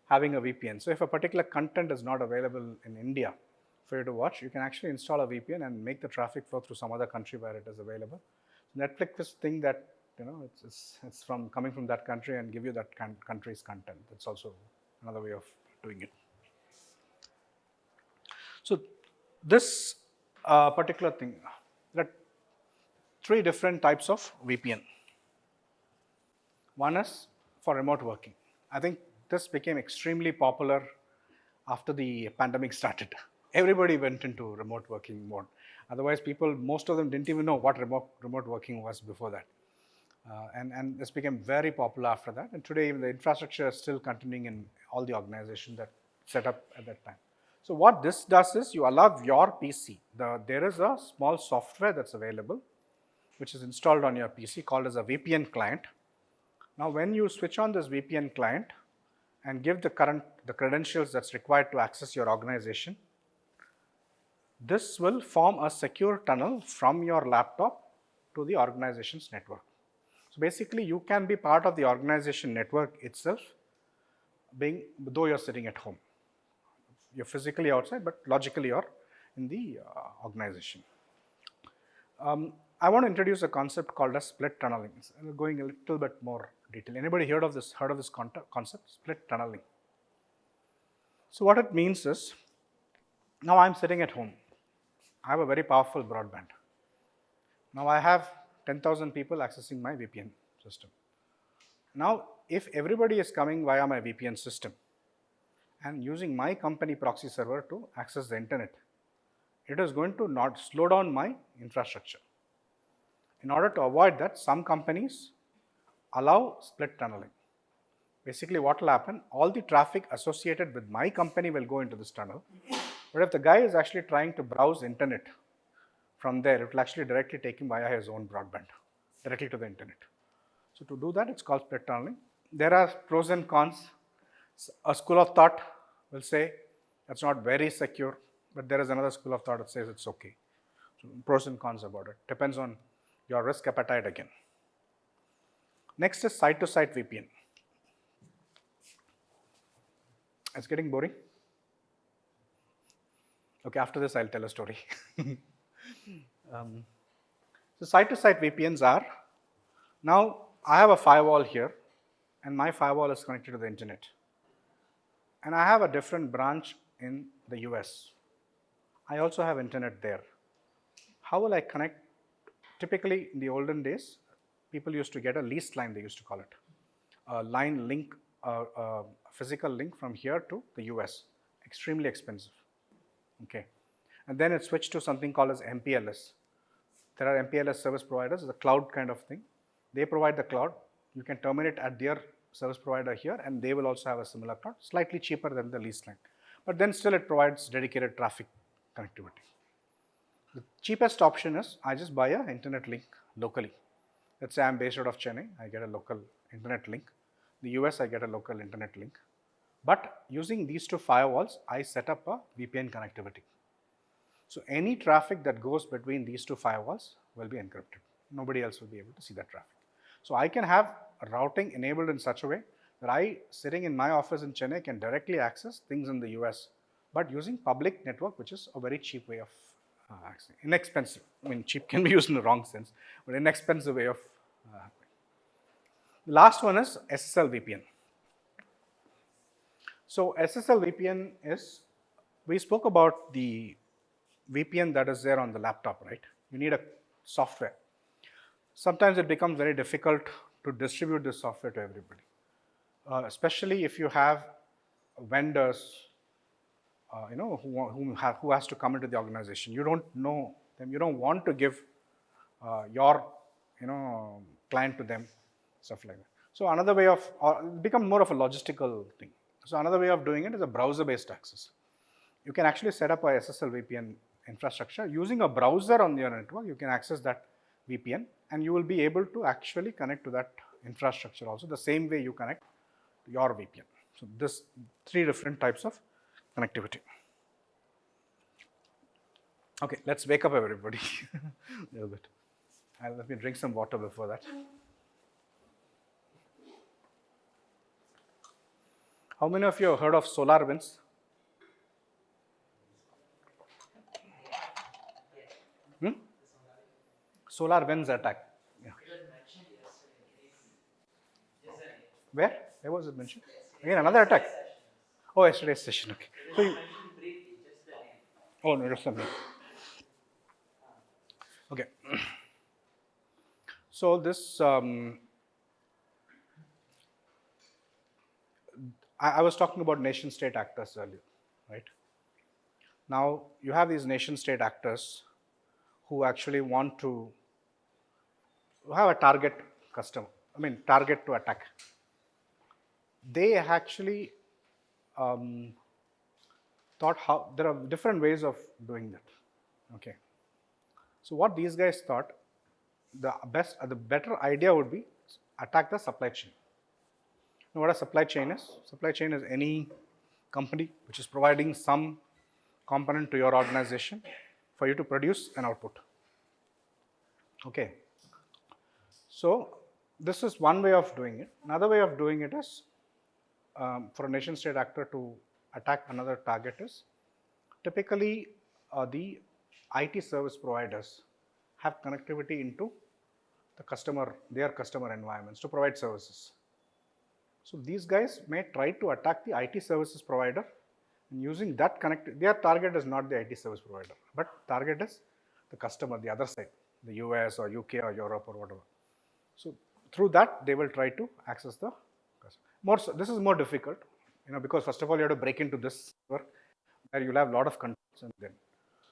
having a VPN. So if a particular content is not available in India for you to watch, you can actually install a VPN and make the traffic flow through some other country where it is available. Netflix think that it's from coming from that country and give you that country's content. That's also another way of doing it. So this particular thing, there are 3 different types of VPN. One is for remote working. I think this became extremely popular after the pandemic started. Everybody went into remote working mode. Otherwise, most of them didn't even know what remote working was before that. And this became very popular after that. And today, even the infrastructure is still continuing in all the organizations that set up at that time. So what this does is you allow your PC. There is a small software that's available, which is installed on your PC called as a VPN client. Now, when you switch on this VPN client and give the credentials that's required to access your organization, this will form a secure tunnel from your laptop to the organization's network. So basically, you can be part of the organization network itself, though you're sitting at home. You're physically outside, but logically you're in the organization. I want to introduce a concept called as split tunneling. We're going a little bit more detail. Anybody heard of this concept, split tunneling? So what it means is, now I'm sitting at home. I have a very powerful broadband. Now I have 10,000 people accessing my VPN system. Now, if everybody is coming via my VPN system and using my company proxy server to access the internet, it is going to not slow down my infrastructure. In order to avoid that, some companies allow split tunneling. Basically, what will happen, all the traffic associated with my company will go into this tunnel. But if the guy is actually trying to browse internet from there, it will actually directly take him via his own broadband, directly to the internet. So to do that, it's called split tunneling. There are pros and cons. A school of thought will say that's not very secure, but there is another school of thought that says it's okay. So pros and cons about it. Depends on your risk appetite again. Next is site-to-site VPN. It's getting boring? Okay, after this I'll tell a story. So site-to-site VPNs are, now I have a firewall here and my firewall is connected to the internet. And I have a different branch in the US. I also have internet there. How will I connect? Typically in the olden days, people used to get a leased line, they used to call it. A line link, a physical link from here to the US. Extremely expensive. Okay. And then it switched to something called as MPLS. There are MPLS service providers, the cloud kind of thing. They provide the cloud. You can terminate at their service provider here, and they will also have a similar cloud, slightly cheaper than the leased line. But then still it provides dedicated traffic connectivity. The cheapest option is I just buy an internet link locally. Let's say I'm based out of Chennai, I get a local internet link. The US, I get a local internet link. But using these two firewalls, I set up a VPN connectivity. So any traffic that goes between these two firewalls will be encrypted. Nobody else will be able to see that traffic. So I can have routing enabled in such a way that I, sitting in my office in Chennai, can directly access things in the US, but using public network, which is a very cheap way of accessing. Inexpensive. I mean, cheap can be used in the wrong sense, but inexpensive way of the last one is SSL VPN. So SSL VPN is, we spoke about the VPN that is there on the laptop, right? You need a software. Sometimes it becomes very difficult to distribute this software to everybody, especially if you have vendors, who has to come into the organization. You don't know them. You don't want to give your, client to them, stuff like that. So another way of, become more of a logistical thing. So another way of doing it is a browser-based access. You can actually set up a SSL VPN infrastructure. Using a browser on your network, you can access that VPN, and you will be able to actually connect to that infrastructure also the same way you connect to your VPN. So this 3 different types of connectivity. Okay, let's wake up everybody a little bit. Let me drink some water before that. How many of you have heard of SolarWinds? SolarWinds attack. Yeah. Where? Where was it mentioned? Again, another attack. Oh, yesterday's session. Okay. So oh, no, just something. Okay. So this, I was talking about nation-state actors earlier, right? Now you have these nation-state actors who actually want to have a target customer. Target to attack. They actually thought how there are different ways of doing that. Okay. So what these guys thought, the better idea would be attack the supply chain. You know what a supply chain is? Supply chain is any company which is providing some component to your organization for you to produce an output. Okay. So this is one way of doing it. Another way of doing it is for a nation-state actor to attack another target is typically the IT service providers have connectivity into the their customer environments to provide services. So these guys may try to attack the IT services provider, and using that their target is not the IT service provider, but target is the customer, the other side, the US or UK or Europe or whatever. So through that, they will try to access the customer. This is more difficult, because first of all, you have to break into this server where you'll have a lot of controls and then.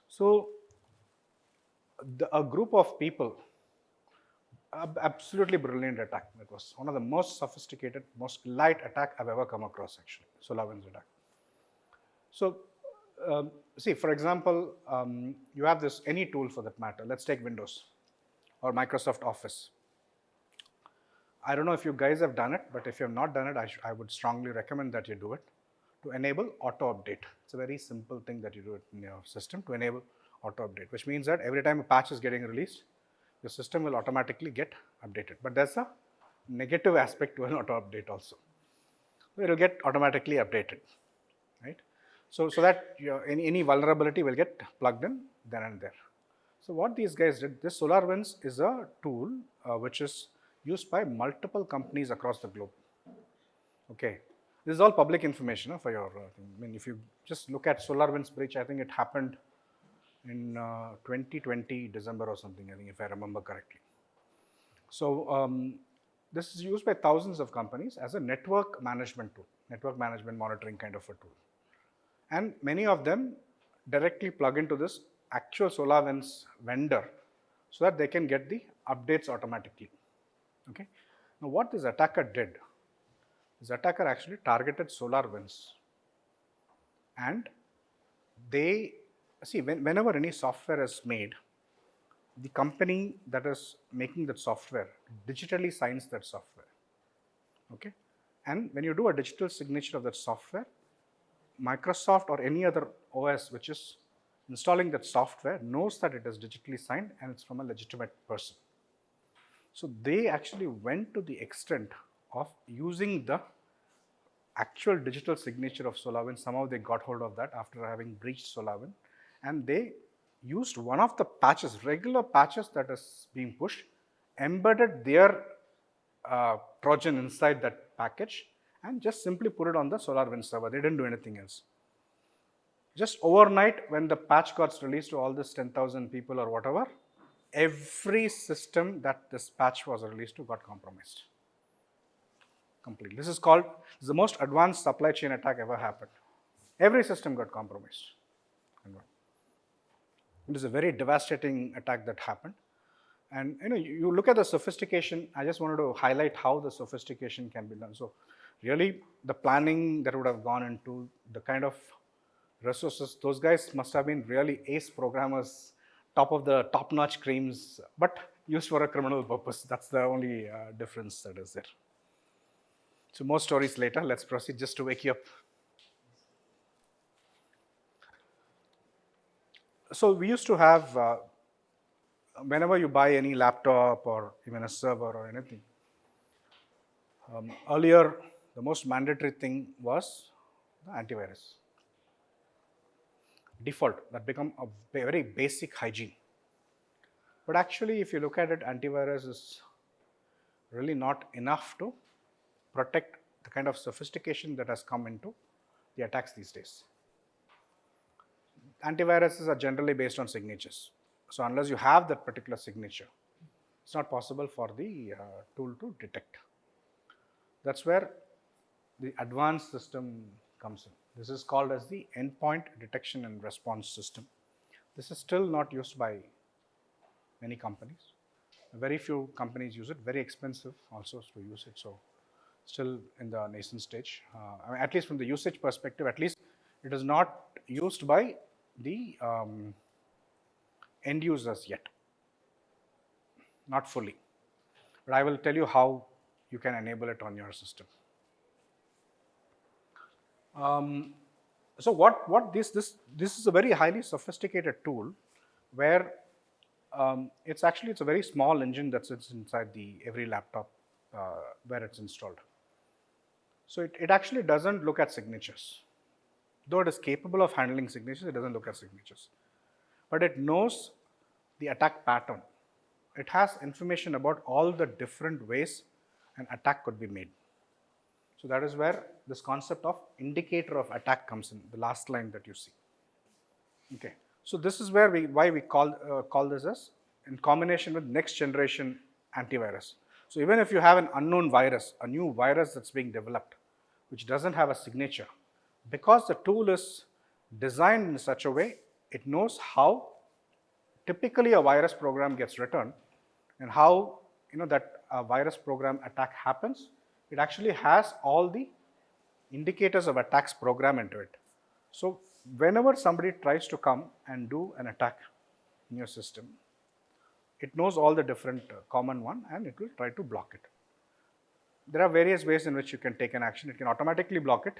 So a group of people, absolutely brilliant attack. It was one of the most sophisticated, most light attack I've ever come across actually, SolarWinds attack. So see, for example, you have any tool for that matter. Let's take Windows or Microsoft Office. I don't know if you guys have done it, but if you have not done it, I would strongly recommend that you do it to enable auto update. It's a very simple thing that you do it in your system to enable auto update, which means that every time a patch is getting released, the system will automatically get updated. But there's a negative aspect to an auto update also. It will get automatically updated, right? So that any vulnerability will get plugged in then and there. So what these guys did, this SolarWinds is a tool which is used by multiple companies across the globe. Okay, this is all public information for your thing. If you just look at SolarWinds breach, I think it happened in 2020 December or something, I think, if I remember correctly. So this is used by thousands of companies as a network management tool, network management monitoring kind of a tool. And many of them directly plug into this actual SolarWinds vendor so that they can get the updates automatically. Okay. Now what this attacker did, this attacker actually targeted SolarWinds, and they see whenever any software is made, the company that is making that software digitally signs that software. Okay. And when you do a digital signature of that software, Microsoft or any other OS which is installing that software knows that it is digitally signed and it's from a legitimate person. So they actually went to the extent of using the actual digital signature of SolarWinds. Somehow they got hold of that after having breached SolarWinds, and they used one of the patches, regular patches that is being pushed, embedded their Trojan inside that package, and just simply put it on the SolarWinds server. They didn't do anything else. Just overnight, when the patch got released to all this 10,000 people or whatever, every system that this patch was released to got compromised completely. This is the most advanced supply chain attack ever happened. Every system got compromised. It is a very devastating attack that happened. And you look at the sophistication. I just wanted to highlight how the sophistication can be done. So really the planning that would have gone into, the kind of resources, those guys must have been really ace programmers, top-notch creams, but used for a criminal purpose. That's the only difference that is there. So more stories later. Let's proceed just to wake you up. So we used to have, whenever you buy any laptop or even a server or anything, earlier the most mandatory thing was the antivirus. Default, that become a very basic hygiene. But actually, if you look at it, antivirus is really not enough to protect the kind of sophistication that has come into the attacks these days. Antiviruses are generally based on signatures. So unless you have that particular signature, it's not possible for the tool to detect. That's where the advanced system comes in. This is called as the endpoint detection and response system. This is still not used by many companies. Very few companies use it, very expensive also to use it. So still in the nascent stage. I mean, at least from the usage perspective, at least it is not used by the end users yet, not fully. But I will tell you how you can enable it on your system. So what this is a very highly sophisticated tool where it's a very small engine that sits inside every laptop where it's installed. So it actually doesn't look at signatures. Though it is capable of handling signatures, it doesn't look at signatures. But it knows the attack pattern. It has information about all the different ways an attack could be made. So that is where this concept of indicator of attack comes in, the last line that you see. Okay. So this is where why we call this as in combination with next generation antivirus. So even if you have an unknown virus, a new virus that's being developed, which doesn't have a signature, because the tool is designed in such a way, it knows how typically a virus program gets written and how that a virus program attack happens. It actually has all the indicators of attacks programmed into it. So whenever somebody tries to come and do an attack in your system, it knows all the different common one and it will try to block it. There are various ways in which you can take an action. It can automatically block it,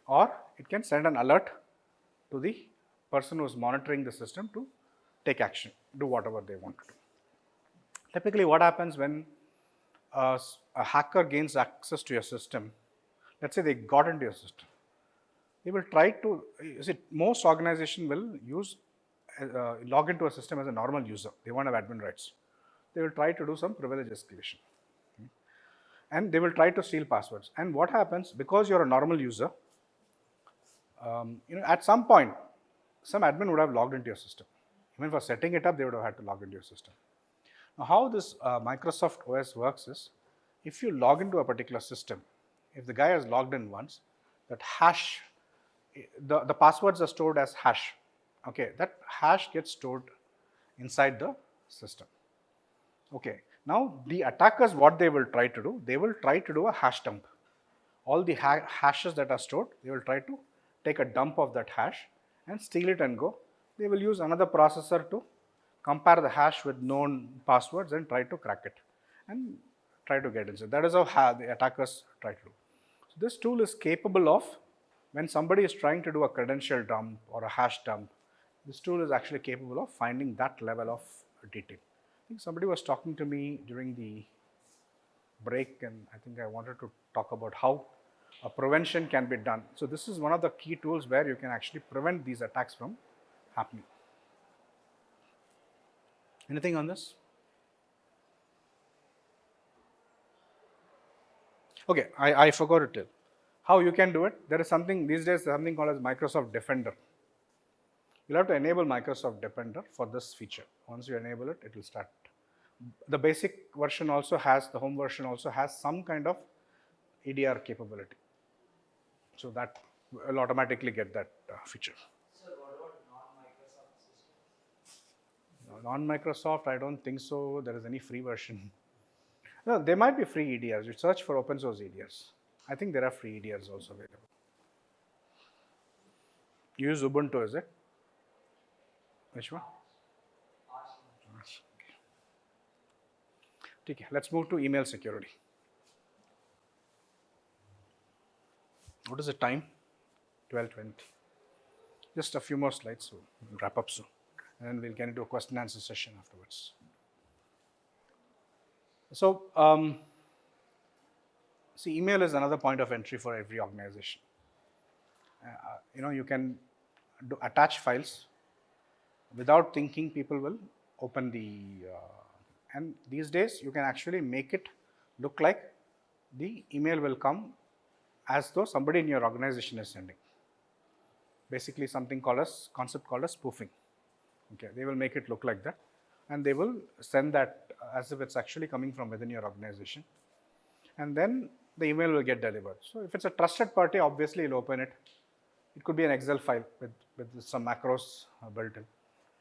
or it can send an alert to the person who is monitoring the system to take action, do whatever they want to do. Typically what happens when a hacker gains access to your system, let's say they got into your system, they will try to, most organizations will log into a system as a normal user. They won't have admin rights. They will try to do some privilege escalation. And they will try to steal passwords. And what happens, because you're a normal user, at some point, some admin would have logged into your system. Even for setting it up, they would have had to log into your system. Now, how this Microsoft OS works is, if you log into a particular system, if the guy has logged in once, that hash, the passwords are stored as hash. Okay, that hash gets stored inside the system. Okay, now the attackers, what they will try to do, they will try to do a hash dump. All the hashes that are stored, they will try to take a dump of that hash and steal it and go. They will use another processor to compare the hash with known passwords and try to crack it and try to get inside. That is how the attackers try to do. So this tool is capable of, when somebody is trying to do a credential dump or a hash dump, this tool is actually capable of finding that level of detail. I think somebody was talking to me during the break, and I think I wanted to talk about how a prevention can be done. So this is one of the key tools where you can actually prevent these attacks from happening. Anything on this? Okay, I forgot to tell how you can do it. There is something these days, something called as Microsoft Defender. You'll have to enable Microsoft Defender for this feature. Once you enable it, it will start. The basic version also has, the home version also has some kind of EDR capability. So that will automatically get that feature. Sir, what about non-Microsoft systems? Non-Microsoft, I don't think so there is any free version. No, there might be free EDRs. You search for open source EDRs. I think there are free EDRs also available. You use Ubuntu, is it? Which one? Okay, let's move to email security. What is the time? 12:20. Just a few more slides, so we'll wrap up soon. And then we'll get into a question and answer session afterwards. So, see, email is another point of entry for every organization. You can attach files. Without thinking, people will open the, and these days you can actually make it look like the email will come as though somebody in your organization is sending. Basically something called as, concept called as spoofing. Okay, they will make it look like that, and they will send that as if it's actually coming from within your organization, and then the email will get delivered. So if it's a trusted party, obviously you'll open it. It could be an Excel file with some macros built in.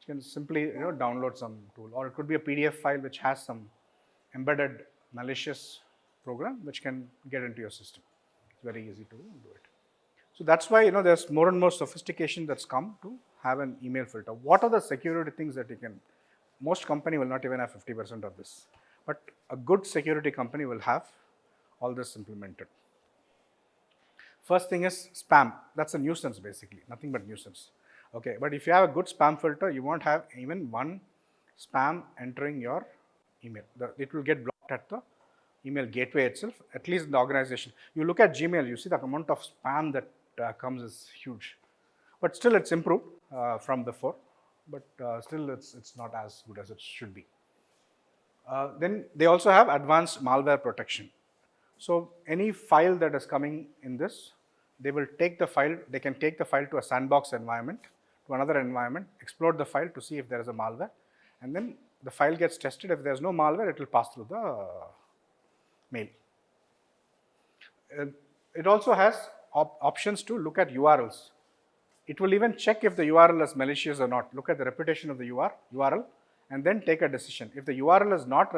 You can simply download some tool, or it could be a PDF file which has some embedded malicious program which can get into your system. It's very easy to do it. So that's why there's more and more sophistication that's come to have an email filter. What are the security things that you can? Most company will not even have 50% of this, but a good security company will have all this implemented. First thing is spam. That's a nuisance basically, nothing but nuisance. Okay, but if you have a good spam filter, you won't have even one spam entering your email. It will get blocked at the email gateway itself, at least in the organization. You look at Gmail, you see the amount of spam that comes is huge. But still it's improved from before, but still it's not as good as it should be. Then they also have advanced malware protection. So any file that is coming in this, they will take the file, they can take the file to a sandbox environment, to another environment, explode the file to see if there is a malware, and then the file gets tested. If there's no malware, it will pass through the mail. It also has options to look at URLs. It will even check if the URL is malicious or not. Look at the reputation of the URL and then take a decision. If the URL is not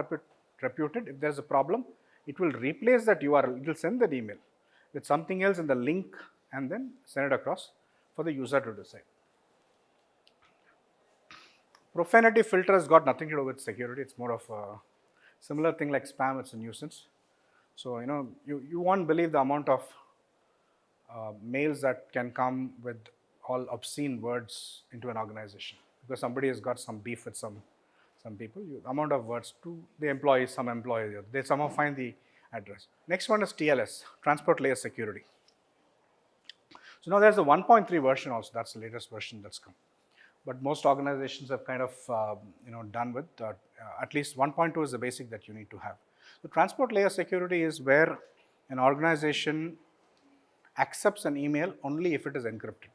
reputed, if there's a problem, it will replace that URL. It will send that email with something else in the link and then send it across for the user to decide. Profanity filter has got nothing to do with security. It's more of a similar thing like spam. It's a nuisance. So you won't believe the amount of mails that can come with all obscene words into an organization because somebody has got some beef with some people. The amount of words to the employee, some employee, they somehow find the address. Next one is TLS, Transport Layer Security. So now there's a 1.3 version also. That's the latest version that's come. But most organizations have kind of done with at least 1.2 is the basic that you need to have. The transport layer security is where an organization accepts an email only if it is encrypted,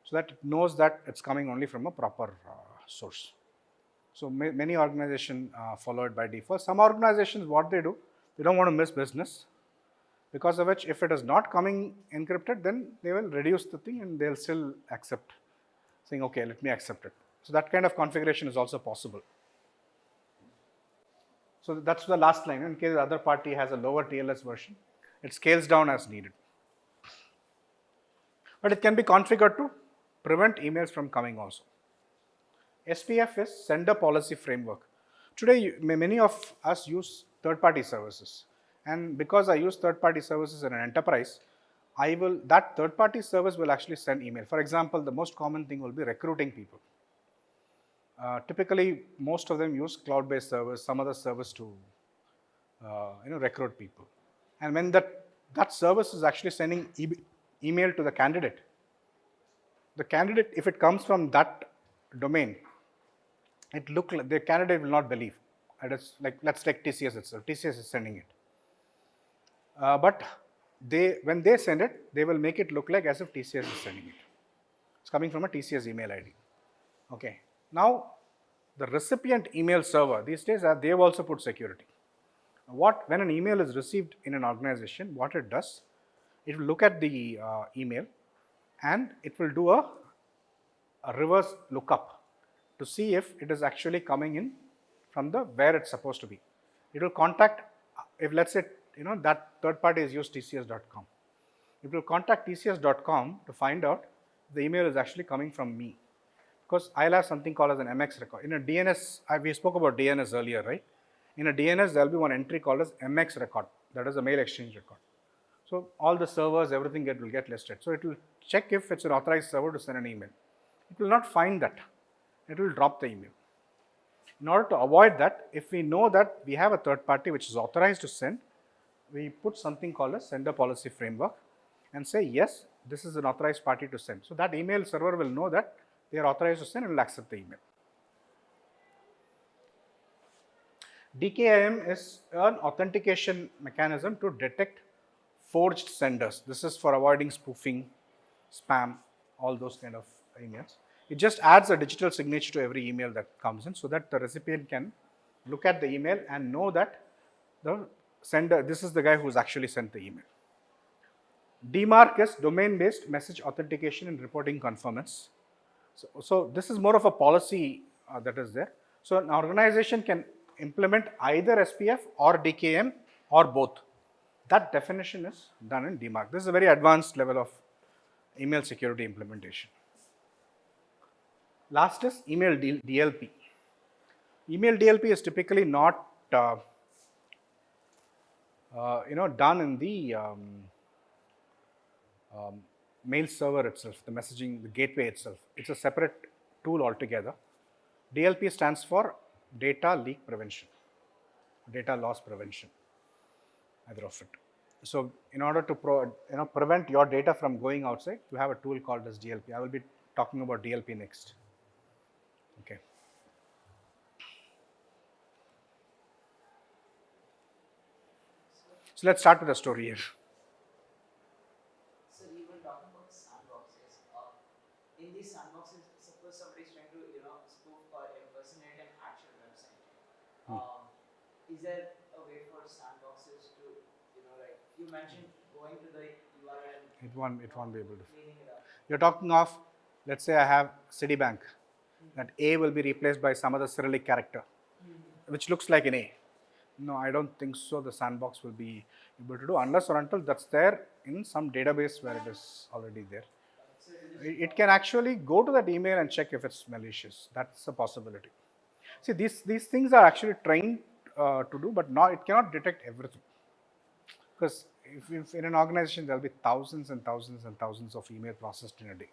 so that it knows that it's coming only from a proper source. So many organizations follow it by default. Some organizations, what they do, they don't want to miss business, because of which if it is not coming encrypted, then they will reduce the thing and they'll still accept saying, okay, let me accept it. So that kind of configuration is also possible. So that's the last line. In case the other party has a lower TLS version, it scales down as needed. But it can be configured to prevent emails from coming also. SPF is Sender Policy Framework. Today, many of us use third-party services. And because I use third-party services in an enterprise, that third-party service will actually send email. For example, the most common thing will be recruiting people. Typically, most of them use cloud-based service, some other service to recruit people. And when that service is actually sending email to the candidate, if it comes from that domain, the candidate will not believe. It is like, let's take TCS itself. TCS is sending it. But when they send it, they will make it look like as if TCS is sending it. It's coming from a TCS email ID. Okay. Now, the recipient email server, these days, they have also put security. When an email is received in an organization, what it does, it will look at the email and it will do a reverse lookup to see if it is actually coming in from where it's supposed to be. It will contact, if let's say, that third party is used TCS.com. It will contact TCS.com to find out if the email is actually coming from me. Because I'll have something called as an MX record. In a DNS, we spoke about DNS earlier, right? In a DNS, there will be one entry called as MX record. That is a mail exchange record. So all the servers, everything will get listed. So it will check if it's an authorized server to send an email. It will not find that. It will drop the email. In order to avoid that, if we know that we have a third party which is authorized to send, we put something called a Sender Policy Framework and say, yes, this is an authorized party to send. So that email server will know that they are authorized to send and will accept the email. DKIM is an authentication mechanism to detect forged senders. This is for avoiding spoofing, spam, all those kind of emails. It just adds a digital signature to every email that comes in so that the recipient can look at the email and know that the sender, this is the guy who's actually sent the email. DMARC is domain-based message authentication and reporting conformance. So this is more of a policy that is there. So an organization can implement either SPF or DKIM or both. That definition is done in DMARC. This is a very advanced level of email security implementation. Last is email DLP. Email DLP is typically not done in the mail server itself, the messaging, the gateway itself. It's a separate tool altogether. DLP stands for data leak prevention, data loss prevention, either of it. So in order to prevent your data from going outside, you have a tool called as DLP. I will be talking about DLP next. Okay. So let's start with a story here. So you were talking about sandboxes. In these sandboxes, suppose somebody is trying to spoof or impersonate an actual website. Is there a way for sandboxes to like you mentioned going to the URL? It won't be able to. Cleaning it up. You're talking of, let's say I have Citibank, that A will be replaced by some other Cyrillic character, which looks like an A. No, I don't think so. The sandbox will be able to do unless or until that's there in some database where it is already there. So It can actually go to that email and check if it's malicious. That's a possibility. See, these things are actually trained to do, but it cannot detect everything. Because if in an organization there will be thousands and thousands and thousands of email processed in a day.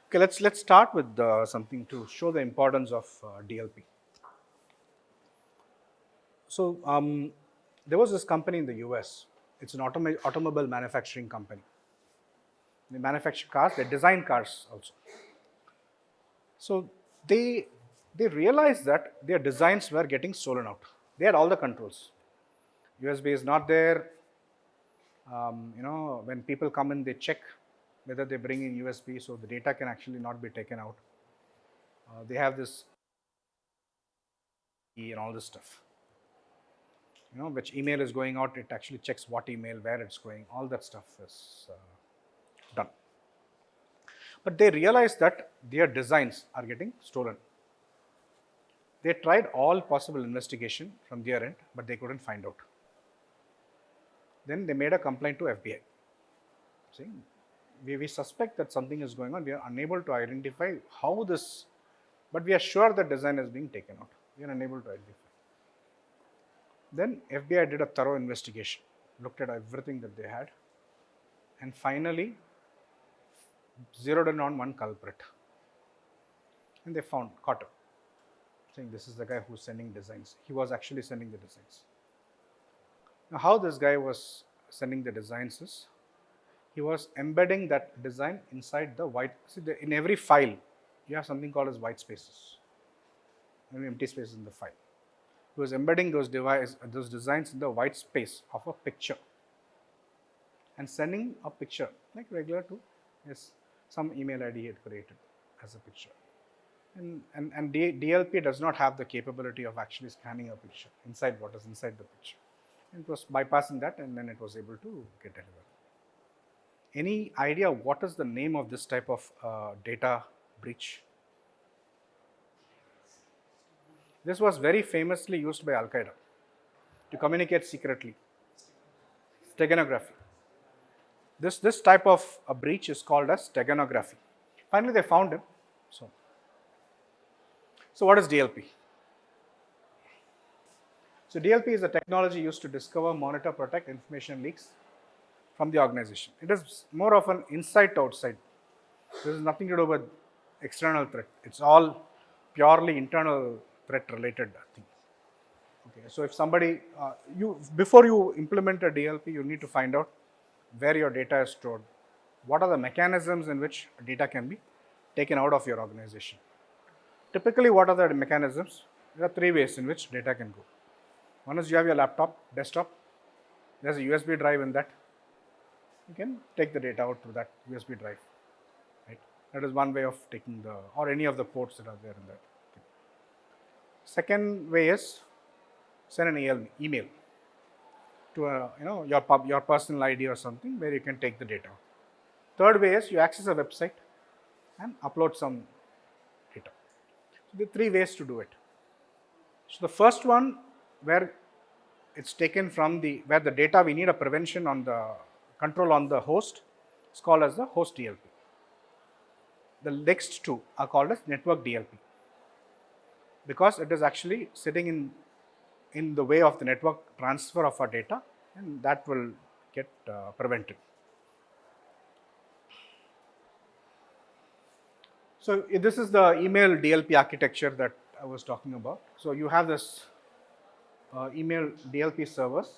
Okay, let's start with something to show the importance of DLP. So there was this company in the US. It's an automobile manufacturing company. They manufacture cars. They design cars also. So they realized that their designs were getting stolen out. They had all the controls. USB is not there. When people come in, they check whether they bring in USB, so the data can actually not be taken out. They have this and all this stuff. Which email is going out, it actually checks what email, where it's going, all that stuff is done. But they realized that their designs are getting stolen. They tried all possible investigation from their end, but they couldn't find out. Then they made a complaint to FBI, saying, we suspect that something is going on. We are unable to identify how this, but we are sure the design is being taken out. We are unable to identify. Then FBI did a thorough investigation, looked at everything that they had, and finally zeroed in on one culprit. And they caught him, saying this is the guy who's sending designs. He was actually sending the designs. Now, how this guy was sending the designs is, he was embedding that design inside the white. See, in every file, you have something called as white spaces, empty spaces in the file. He was embedding those designs in the white space of a picture and sending a picture like regular to some email ID he had created as a picture. And DLP does not have the capability of actually scanning a picture inside what is inside the picture. And it was bypassing that, and then it was able to get delivered. Any idea what is the name of this type of data breach? This was very famously used by Al Qaeda to communicate secretly. Steganography. This type of a breach is called as steganography. Finally, they found him. So what is DLP? So DLP is a technology used to discover, monitor, protect information leaks from the organization. It is more of an inside to outside. This has nothing to do with external threat. It's all purely internal threat related thing. Okay, so if somebody, before you implement a DLP, you need to find out where your data is stored. What are the mechanisms in which data can be taken out of your organization? Typically, what are the mechanisms? There are three ways in which data can go. One is you have your laptop, desktop. There's a USB drive in that. You can take the data out through that USB drive. Right? That is one way of taking or any of the ports that are there in that. Second way is send an email to your personal ID or something where you can take the data. Third way is you access a website and upload some data. So there are three ways to do it. So the first one, where it's taken from where the data we need a prevention on the control on the host, is called as the host DLP. The next two are called as network DLP, because it is actually sitting in the way of the network transfer of our data, and that will get prevented. So this is the email DLP architecture that I was talking about. So you have this email DLP servers.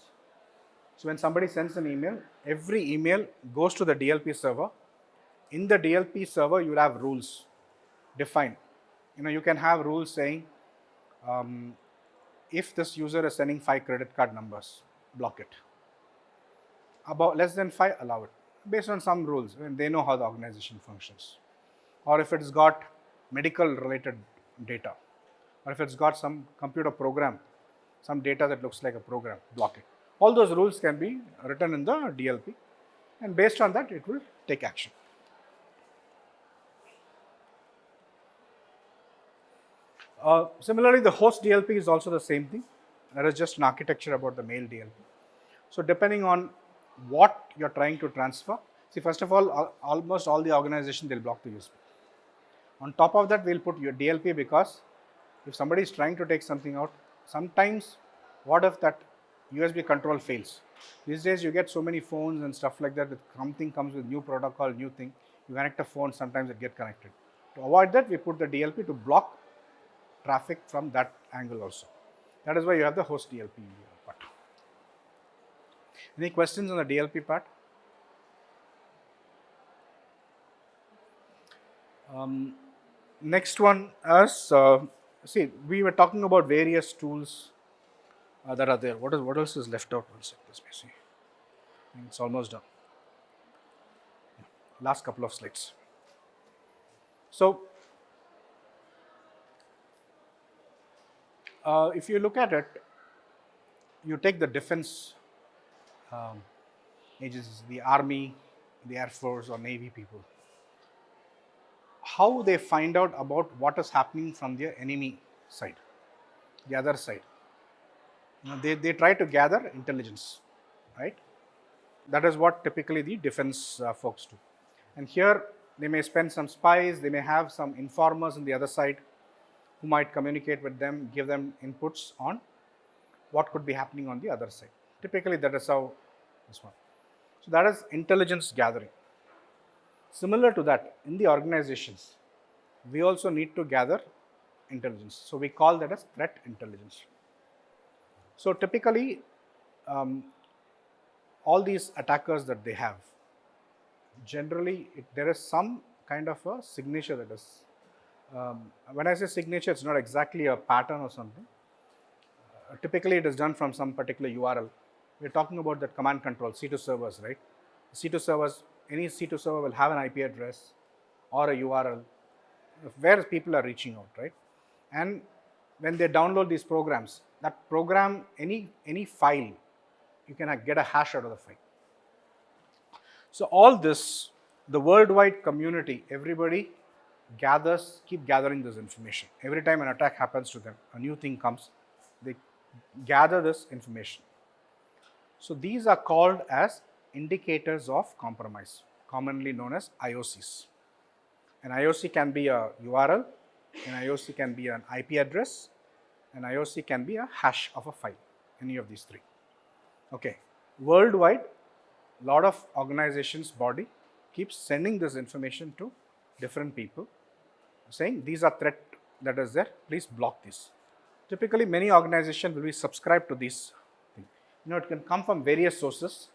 So when somebody sends an email, every email goes to the DLP server. In the DLP server, you will have rules defined. You can have rules saying, if this user is sending 5 credit card numbers, block it. About less than 5, allow it, based on some rules, and they know how the organization functions. Or if it's got medical related data, or if it's got some computer program, some data that looks like a program, block it. All those rules can be written in the DLP, and based on that, it will take action. Similarly, the host DLP is also the same thing. There is just an architecture about the mail DLP. So depending on what you're trying to transfer, see, first of all, almost all the organizations, they'll block the USB. On top of that, we'll put your DLP, because if somebody is trying to take something out, sometimes what if that USB control fails? These days you get so many phones and stuff like that, something comes with new protocol, new thing, you connect a phone, sometimes it gets connected. To avoid that, we put the DLP to block traffic from that angle also. That is why you have the host DLP part. Any questions on the DLP part? Next one is, see, we were talking about various tools that are there. What else is left out? One second, let me see. It's almost done. Last couple of slides. So, if you look at it, you take the defense agencies, the Army, the Air Force, or Navy people. how they find out about what is happening from their enemy side, the other side. They try to gather intelligence, right? That is what typically the defense folks do. And here they may spend some spies, they may have some informers on the other side who might communicate with them, give them inputs on what could be happening on the other side. Typically, that is how this one. So that is intelligence gathering. Similar to that, in the organizations, we also need to gather intelligence. So we call that as threat intelligence. So typically, all these attackers that they have, generally there is some kind of a signature that is, when I say signature, it's not exactly a pattern or something. Typically, it is done from some particular URL. We're talking about that command control, C2 servers, right? C2 servers, any C2 server will have an IP address or a URL where people are reaching out, right? And when they download these programs, that program, any file, you can get a hash out of the file. So all this, the worldwide community, everybody keep gathering this information. Every time an attack happens to them, a new thing comes, they gather this information. So these are called as indicators of compromise, commonly known as IOCs. An IOC can be a URL, an IOC can be an IP address, an IOC can be a hash of a file, any of these three. Okay, worldwide, a lot of organizations body keeps sending this information to different people, saying these are threat that is there, please block this. Typically, many organizations will be subscribed to these things. It can come from various sources.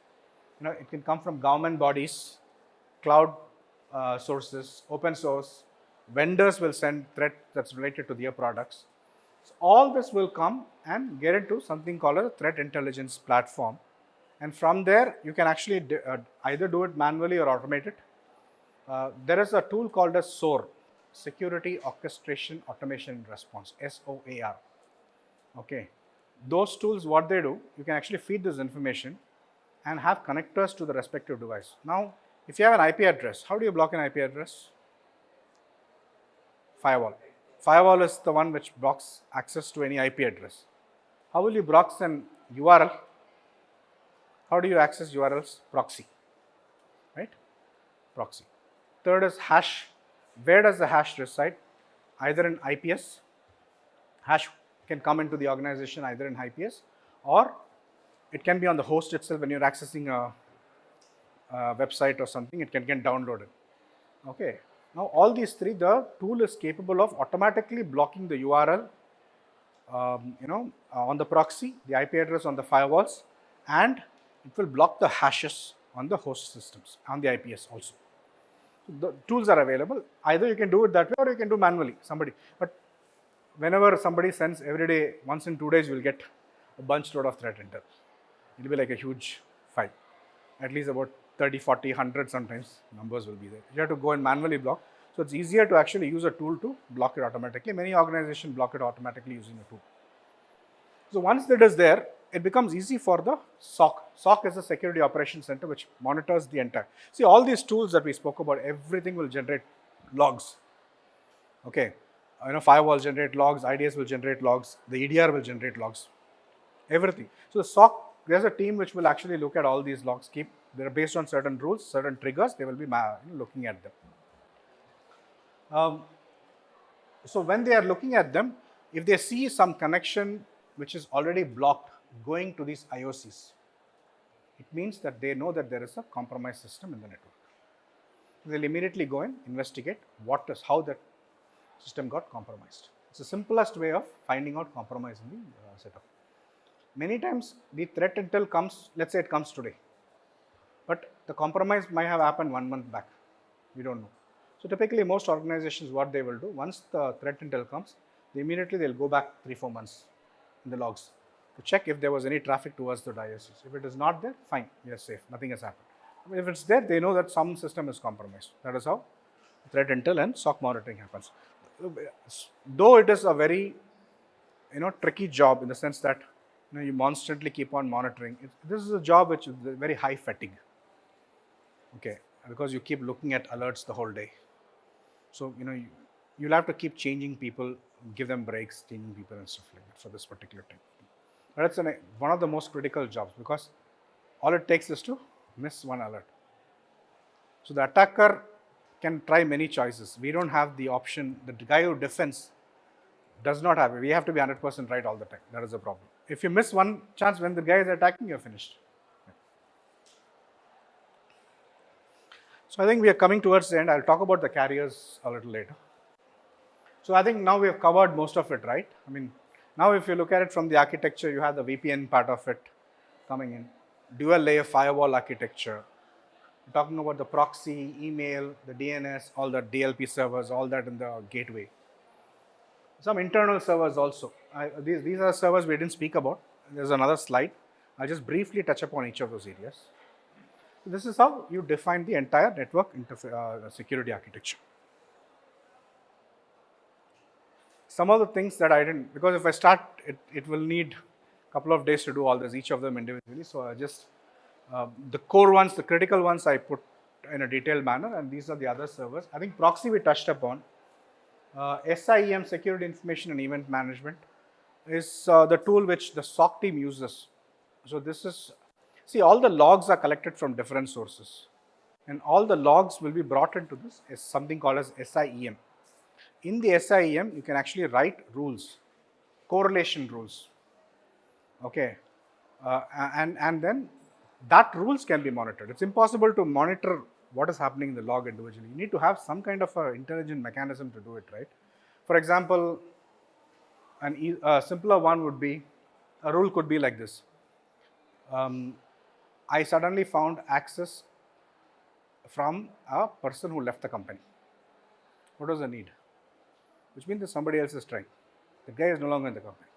It can come from government bodies, cloud sources, open source. Vendors will send threat that's related to their products. So all this will come and get into something called a threat intelligence platform. And from there, you can actually either do it manually or automate it. There is a tool called as SOAR, Security Orchestration Automation and Response, SOAR. Okay, those tools, what they do, you can actually feed this information and have connectors to the respective device. Now, if you have an IP address, how do you block an IP address? Firewall. Firewall is the one which blocks access to any IP address. How will you block an URL? How do you access URLs? Proxy, right? Proxy. Third is hash. Where does the hash reside? Either in IPS. Hash can come into the organization either in IPS, or it can be on the host itself. When you're accessing a website or something, it can get downloaded. Okay. Now all these three, the tool is capable of automatically blocking the URL, on the proxy, the IP address on the firewalls, and it will block the hashes on the host systems, on the IPS also. So the tools are available. Either you can do it that way or you can do manually, but whenever somebody sends every day, once in 2 days, you will get a bunch load of threat intel. It will be like a huge file, at least about 30, 40, 100 sometimes numbers will be there. You have to go and manually block. So it's easier to actually use a tool to block it automatically. Many organizations block it automatically using a tool. So once that is there, it becomes easy for the SOC. SOC is a security operations center which monitors the entire. See, all these tools that we spoke about, everything will generate logs. Okay, firewalls generate logs, IDS will generate logs, the EDR will generate logs, everything. So the SOC, there's a team which will actually look at all these logs. They're based on certain rules, certain triggers. They will be looking at them. So when they are looking at them, if they see some connection which is already blocked going to these IOCs, it means that they know that there is a compromised system in the network. They'll immediately go and investigate how that system got compromised. It's the simplest way of finding out compromise in the setup. Many times the threat intel comes, let's say it comes today, but the compromise might have happened 1 month back. We don't know. So typically most organizations, what they will do, once the threat intel comes, they'll go back 3-4 months in the logs to check if there was any traffic towards the IOCs. If it is not there, fine, we are safe, nothing has happened. If it's there, they know that some system is compromised. That is how threat intel and SOC monitoring happens. Though it is a very tricky job in the sense that you constantly keep on monitoring. This is a job which is very high fatigue. Okay, because you keep looking at alerts the whole day. So, you'll have to keep changing people, give them breaks, changing people and stuff like that for this particular type. But it's one of the most critical jobs because all it takes is to miss one alert. So the attacker can try many choices. We don't have the option. The guy who defends does not have it. We have to be 100% right all the time. That is the problem. If you miss one chance when the guy is attacking, you're finished. So I think we are coming towards the end. I'll talk about the carriers a little later. So I think now we have covered most of it, right? I mean, now if you look at it from the architecture, you have the VPN part of it coming in, dual layer firewall architecture. We're talking about the proxy, email, the DNS, all the DLP servers, all that in the gateway. Some internal servers also. These are servers we didn't speak about. There's another slide. I'll just briefly touch upon each of those areas. This is how you define the entire network security architecture. Some of the things that I didn't, because if I start, it will need a couple of days to do all this, each of them individually. So I just, the core ones, the critical ones I put in a detailed manner, and these are the other servers. I think proxy we touched upon. SIEM, Security Information and Event Management, is the tool which the SOC team uses. So this is, see, all the logs are collected from different sources, and all the logs will be brought into this is something called as SIEM. In the SIEM, you can actually write rules, correlation rules, okay, and then that rules can be monitored. It's impossible to monitor what is happening in the log individually. You need to have some kind of an intelligent mechanism to do it, right? For example, a simpler one would be, a rule could be like this. I suddenly found access from a person who left the company. What was the need? Which means that somebody else is trying. The guy is no longer in the company,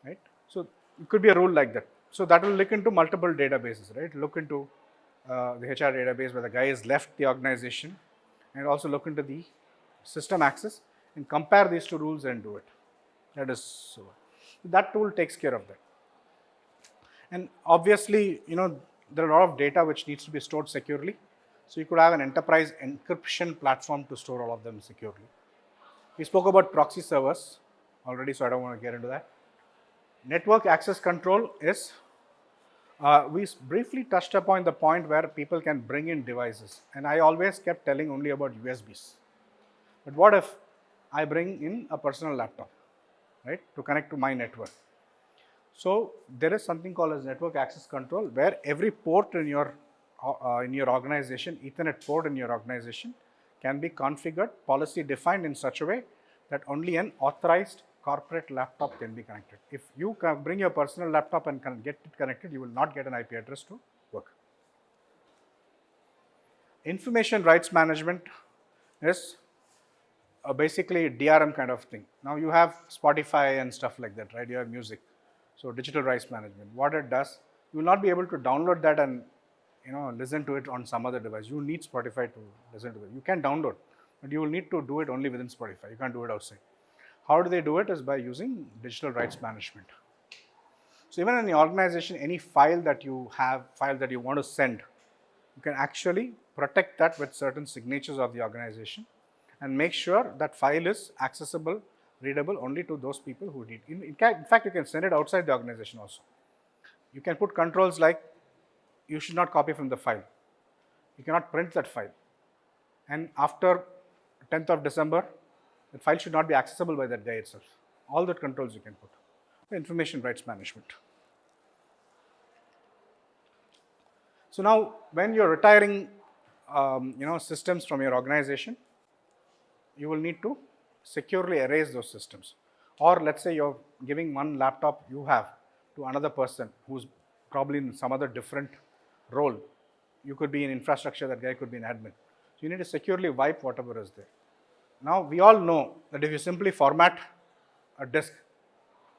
right? So it could be a rule like that. So that will look into multiple databases, right? Look into the HR database where the guy has left the organization, and also look into the system access and compare these two rules and do it. That is so. That tool takes care of that. And obviously, there are a lot of data which needs to be stored securely. So you could have an enterprise encryption platform to store all of them securely. We spoke about proxy servers already, so I don't want to get into that. Network access control is, we briefly touched upon the point where people can bring in devices. And I always kept telling only about USBs. But what if I bring in a personal laptop, right, to connect to my network? So there is something called as network access control, where every port in your organization, Ethernet port in your organization, can be configured, policy defined in such a way that only an authorized corporate laptop can be connected. If you can bring your personal laptop and can get it connected, you will not get an IP address to work. Information rights management is basically DRM kind of thing. Now you have Spotify and stuff like that, right? You have music. So digital rights management. What it does, you will not be able to download that and listen to it on some other device. You need Spotify to listen to it. You can download, but you will need to do it only within Spotify. You can't do it outside. How do they do it? Is by using digital rights management. So even in the organization, any file that you have, file that you want to send, you can actually protect that with certain signatures of the organization and make sure that file is accessible, readable only to those people who need. In fact, you can send it outside the organization also. You can put controls like, you should not copy from the file. You cannot print that file. And after 10th of December, the file should not be accessible by that guy itself. All that controls you can put. Information rights management. So now, when you're retiring, systems from your organization, you will need to securely erase those systems. Or let's say you're giving one laptop you have to another person who's probably in some other different role. You could be in infrastructure, that guy could be an admin. So you need to securely wipe whatever is there. Now we all know that if you simply format a disk,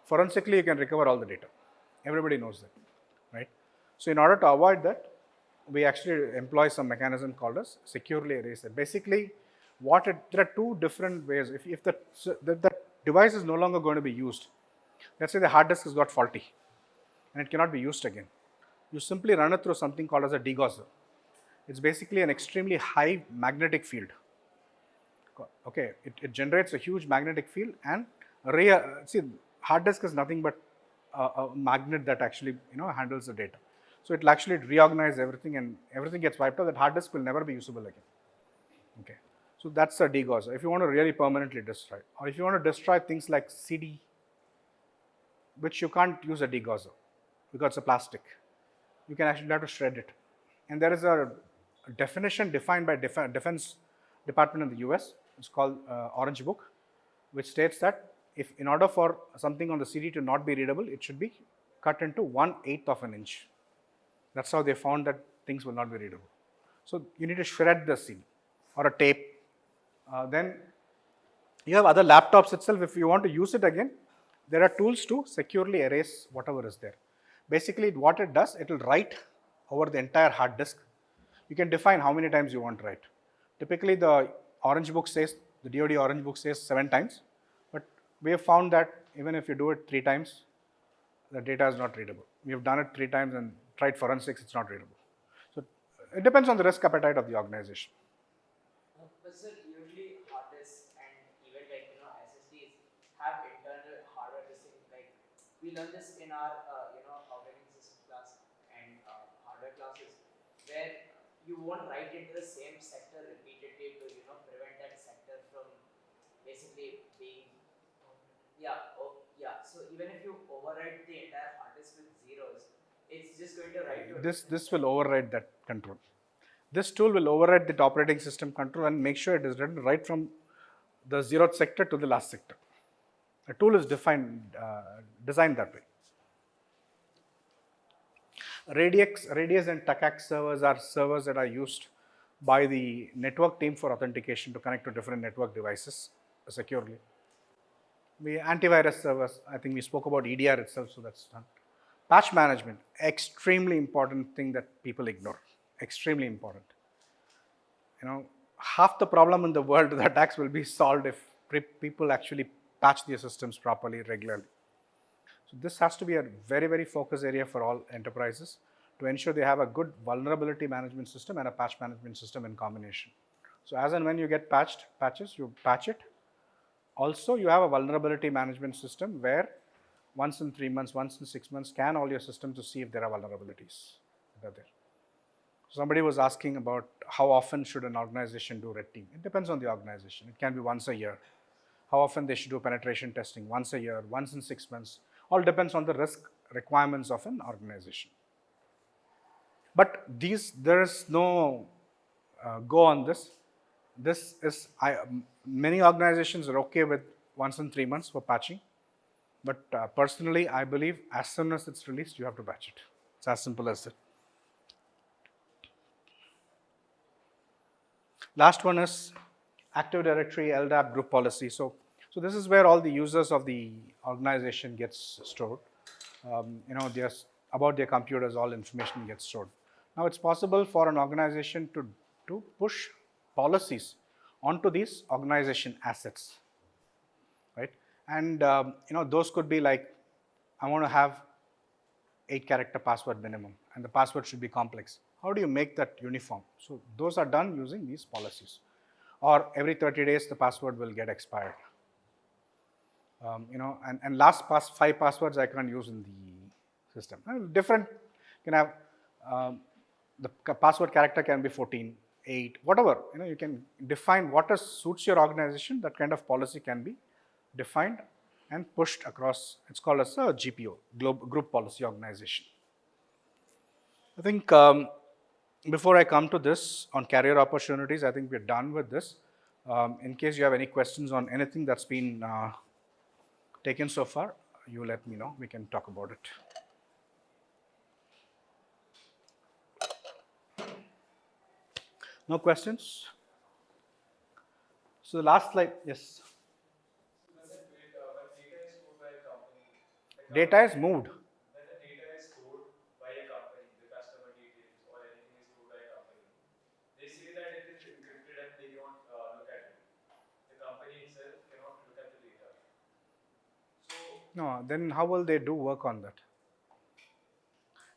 forensically you can recover all the data. Everybody knows that, right? So in order to avoid that, we actually employ some mechanism called as securely erase it. Basically, there are two different ways. If the device is no longer going to be used, let's say the hard disk has got faulty and it cannot be used again, you simply run it through something called as a degausser. It's basically an extremely high magnetic field. Okay, it generates a huge magnetic field and see, hard disk is nothing but a magnet that actually handles the data. So it will actually reorganize everything and everything gets wiped out. That hard disk will never be usable again. Okay, so that's a degausser. If you want to really permanently destroy, or if you want to destroy things like CD, which you can't use a degausser because it's a plastic, you can actually have to shred it. And there is a definition defined by Defense Department in the US. It's called Orange Book, which states that if in order for something on the CD to not be readable, it should be cut into 1/8 of an inch. That's how they found that things will not be readable. So you need to shred the CD or a tape. Then you have other laptops itself. If you want to use it again, there are tools to securely erase whatever is there. Basically, what it does, it will write over the entire hard disk. You can define how many times you want to write. Typically, the Orange Book says, the DoD Orange Book says 7 times, but we have found that even if you do it 3 times, the data is not readable. We have done it 3 times and tried forensics, it's not readable. So it depends on the risk appetite of the organization. But sir, usually hard disks and even SSDs have internal hardware distinct. Like we learn this in our operating system class and hardware classes, where you won't write into the same sector repeatedly to prevent that sector from basically being yeah. So even if you overwrite the entire hard disk with zeros, it's just going to write to This will override that control. This tool will override the operating system control and make sure it is written right from the 0th sector to the last sector. The tool is designed that way. Radius and TACAC servers are servers that are used by the network team for authentication to connect to different network devices securely. Antivirus servers, I think we spoke about EDR itself, so that's done. Patch management, extremely important thing that people ignore. Extremely important. Half the problem in the world, the attacks will be solved if people actually patch their systems properly, regularly. So this has to be a very, very focus area for all enterprises to ensure they have a good vulnerability management system and a patch management system in combination. So as and when you get patches, you patch it. Also, you have a vulnerability management system where once in 3 months, once in 6 months, scan all your systems to see if there are vulnerabilities that are there. Somebody was asking about how often should an organization do red team. It depends on the organization. It can be once a year. How often they should do penetration testing? Once a year, once in 6 months. All depends on the risk requirements of an organization. But there is no go on this. This is, many organizations are okay with once in 3 months for patching. But personally, I believe as soon as it's released, you have to patch it. It's as simple as it. Last one is Active Directory LDAP group policy. So this is where all the users of the organization gets stored. About their computers, all information gets stored. Now it's possible for an organization to push policies onto these organization assets, right? And those could be like, I want to have 8-character password minimum, and the password should be complex. How do you make that uniform? So those are done using these policies. Or every 30 days, the password will get expired. And last 5 passwords I can't use in the system. Different, you can have the password character can be 14, 8, whatever. You can define what suits your organization. That kind of policy can be defined and pushed across. It's called as a GPO, Group Policy Organization. I think before I come to this on career opportunities, I think we're done with this. In case you have any questions on anything that's been taken so far, you let me know. We can talk about it. No questions? So the last slide, yes. Data is moved. When the data is stored by a company, the customer details or anything is stored by a company, they say that it is encrypted and they don't look at it. The company itself cannot look at the data. So No, then how will they do work on that?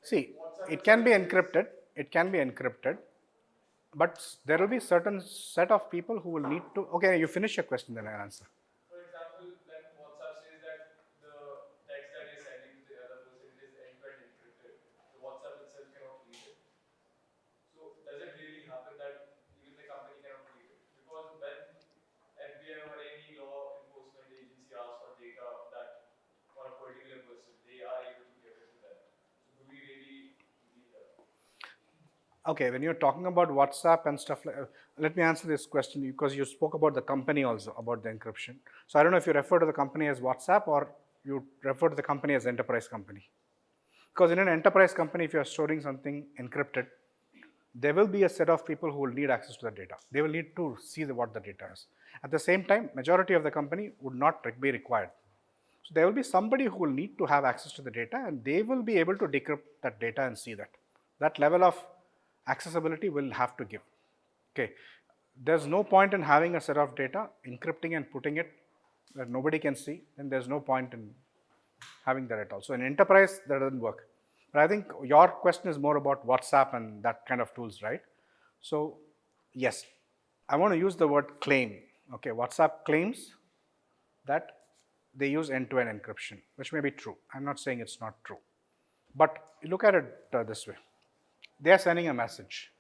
See, it can be encrypted. It can be encrypted. But there will be certain set of people who will need to. Okay, you finish your question, then I'll answer. For example, when WhatsApp says that the text that you're sending to the other person it is end-to-end encrypted, the WhatsApp itself cannot read it. So does it really happen that even the company cannot read it? Because when FBI or any law enforcement agency asks for data that for a particular person, they are able to give it to them. So do we really believe that? Okay, when you're talking about WhatsApp and stuff like, let me answer this question because you spoke about the company also, about the encryption. So I don't know if you refer to the company as WhatsApp or you refer to the company as enterprise company. Because in an enterprise company, if you're storing something encrypted, there will be a set of people who will need access to the data. They will need to see what the data is. At the same time, majority of the company would not be required. So there will be somebody who will need to have access to the data and they will be able to decrypt that data and see that. That level of accessibility will have to give. Okay, there's no point in having a set of data, encrypting and putting it where nobody can see, then there's no point in having that at all. So in enterprise, that doesn't work. But I think your question is more about WhatsApp and that kind of tools, right? So yes, I want to use the word claim. Okay, WhatsApp claims that they use end-to-end encryption, which may be true. I'm not saying it's not true. But you look at it this way. They are sending a message.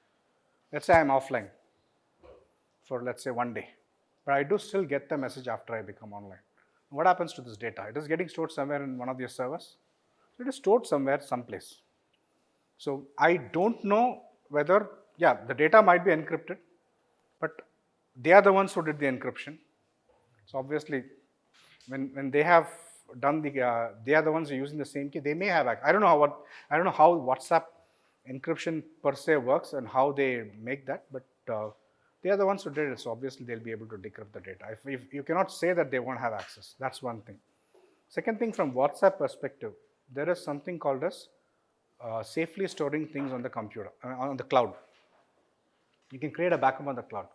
Let's say I'm offline for, let's say, 1 day. But I do still get the message after I become online. What happens to this data? It is getting stored somewhere in one of your servers. So it is stored somewhere, someplace. So I don't know whether, yeah, the data might be encrypted, but they are the ones who did the encryption. So obviously, when they have done the, they are the ones who are using the same key. They may have. I don't know how WhatsApp encryption per se works and how they make that, but they are the ones who did it. So obviously, they'll be able to decrypt the data. If you cannot say that they won't have access, that's one thing. Second thing, from WhatsApp perspective, there is something called as safely storing things on the computer, on the cloud. You can create a backup on the cloud.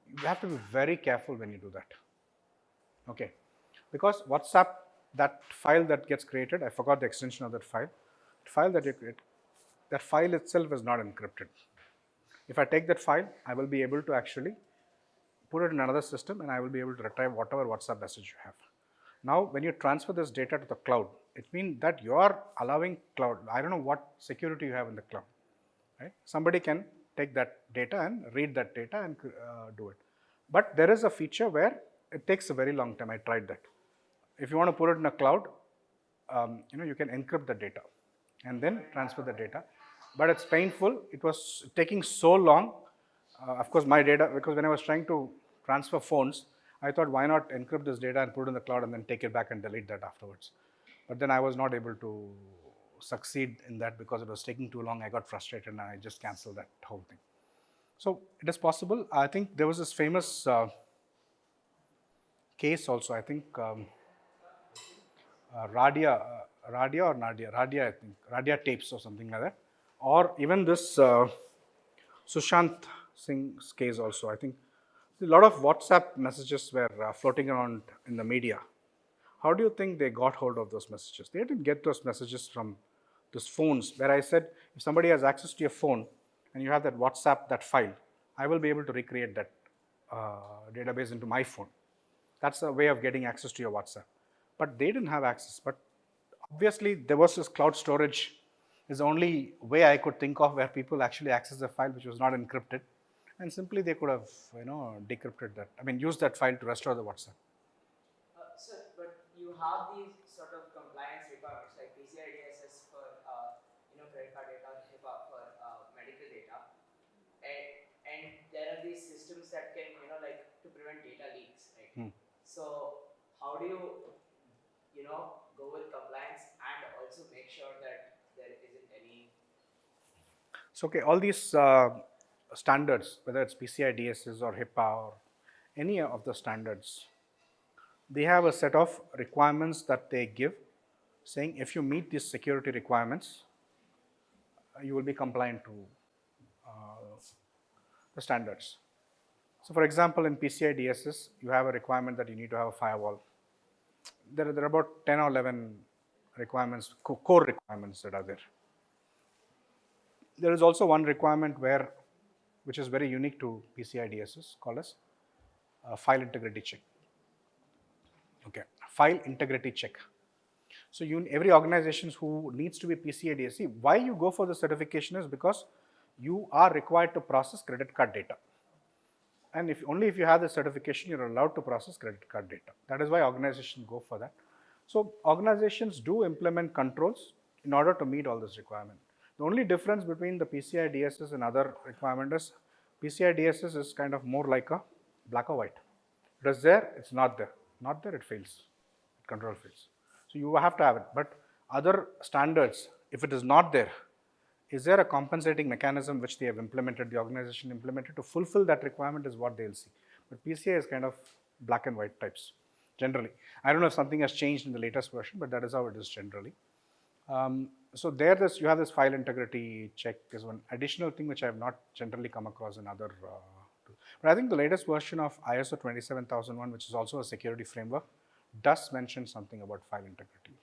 You have to be very careful when you do that. Okay, because WhatsApp, that file that gets created, I forgot the extension of that file that you create, that file itself is not encrypted. If I take that file, I will be able to actually put it in another system and I will be able to retrieve whatever WhatsApp message you have. Now, when you transfer this data to the cloud, it means that you are allowing cloud. I don't know what security you have in the cloud, right? Somebody can take that data and read that data and do it. But there is a feature where it takes a very long time. I tried that. If you want to put it in a cloud, you can encrypt the data and then transfer the data. But it's painful. It was taking so long. Of course, my data, because when I was trying to transfer phones, I thought, why not encrypt this data and put it in the cloud and then take it back and delete that afterwards. But then I was not able to succeed in that because it was taking too long. I got frustrated and I just canceled that whole thing. So it is possible. I think there was this famous case also. I think Radia or Nadia, Radia, I think, Radia tapes or something like that. Or even this Sushant Singh's case also. I think a lot of WhatsApp messages were floating around in the media. How do you think they got hold of those messages? They didn't get those messages from those phones where I said, if somebody has access to your phone and you have that WhatsApp, that file, I will be able to recreate that database into my phone. That's a way of getting access to your WhatsApp. But they didn't have access. But obviously, there was this cloud storage is the only way I could think of where people actually access the file which was not encrypted. And simply they could have, decrypted that. I mean, used that file to restore the WhatsApp. Sir, but you have these sort of compliance requirements like PCI DSS for credit card data, HIPAA for medical data, and there are these systems that can to prevent data leaks, right? So how do you go with compliance and also make sure that there isn't any? So okay, all these standards, whether it's PCI DSS or HIPAA or any of the standards, they have a set of requirements that they give, saying if you meet these security requirements, you will be compliant to the standards. So for example, in PCI DSS, you have a requirement that you need to have a firewall. There are about 10 or 11 requirements, core requirements that are there. There is also one requirement which is very unique to PCI DSS, called as file integrity check. Okay, file integrity check. So every organization who needs to be PCI DSS, why you go for the certification is because you are required to process credit card data. And only if you have the certification, you're allowed to process credit card data. That is why organizations go for that. So organizations do implement controls in order to meet all this requirement. The only difference between the PCI DSS and other requirement is PCI DSS is kind of more like a black or white. It is there, it's not there. Not there, it fails. Control fails. So you have to have it. But other standards, if it is not there, is there a compensating mechanism which they have implemented, the organization implemented to fulfill that requirement is what they'll see. But PCI is kind of black and white types, generally. I don't know if something has changed in the latest version, but that is how it is generally. So you have this file integrity check is one additional thing which I have not generally come across in other tools. But I think the latest version of ISO 27001, which is also a security framework, does mention something about file integrity.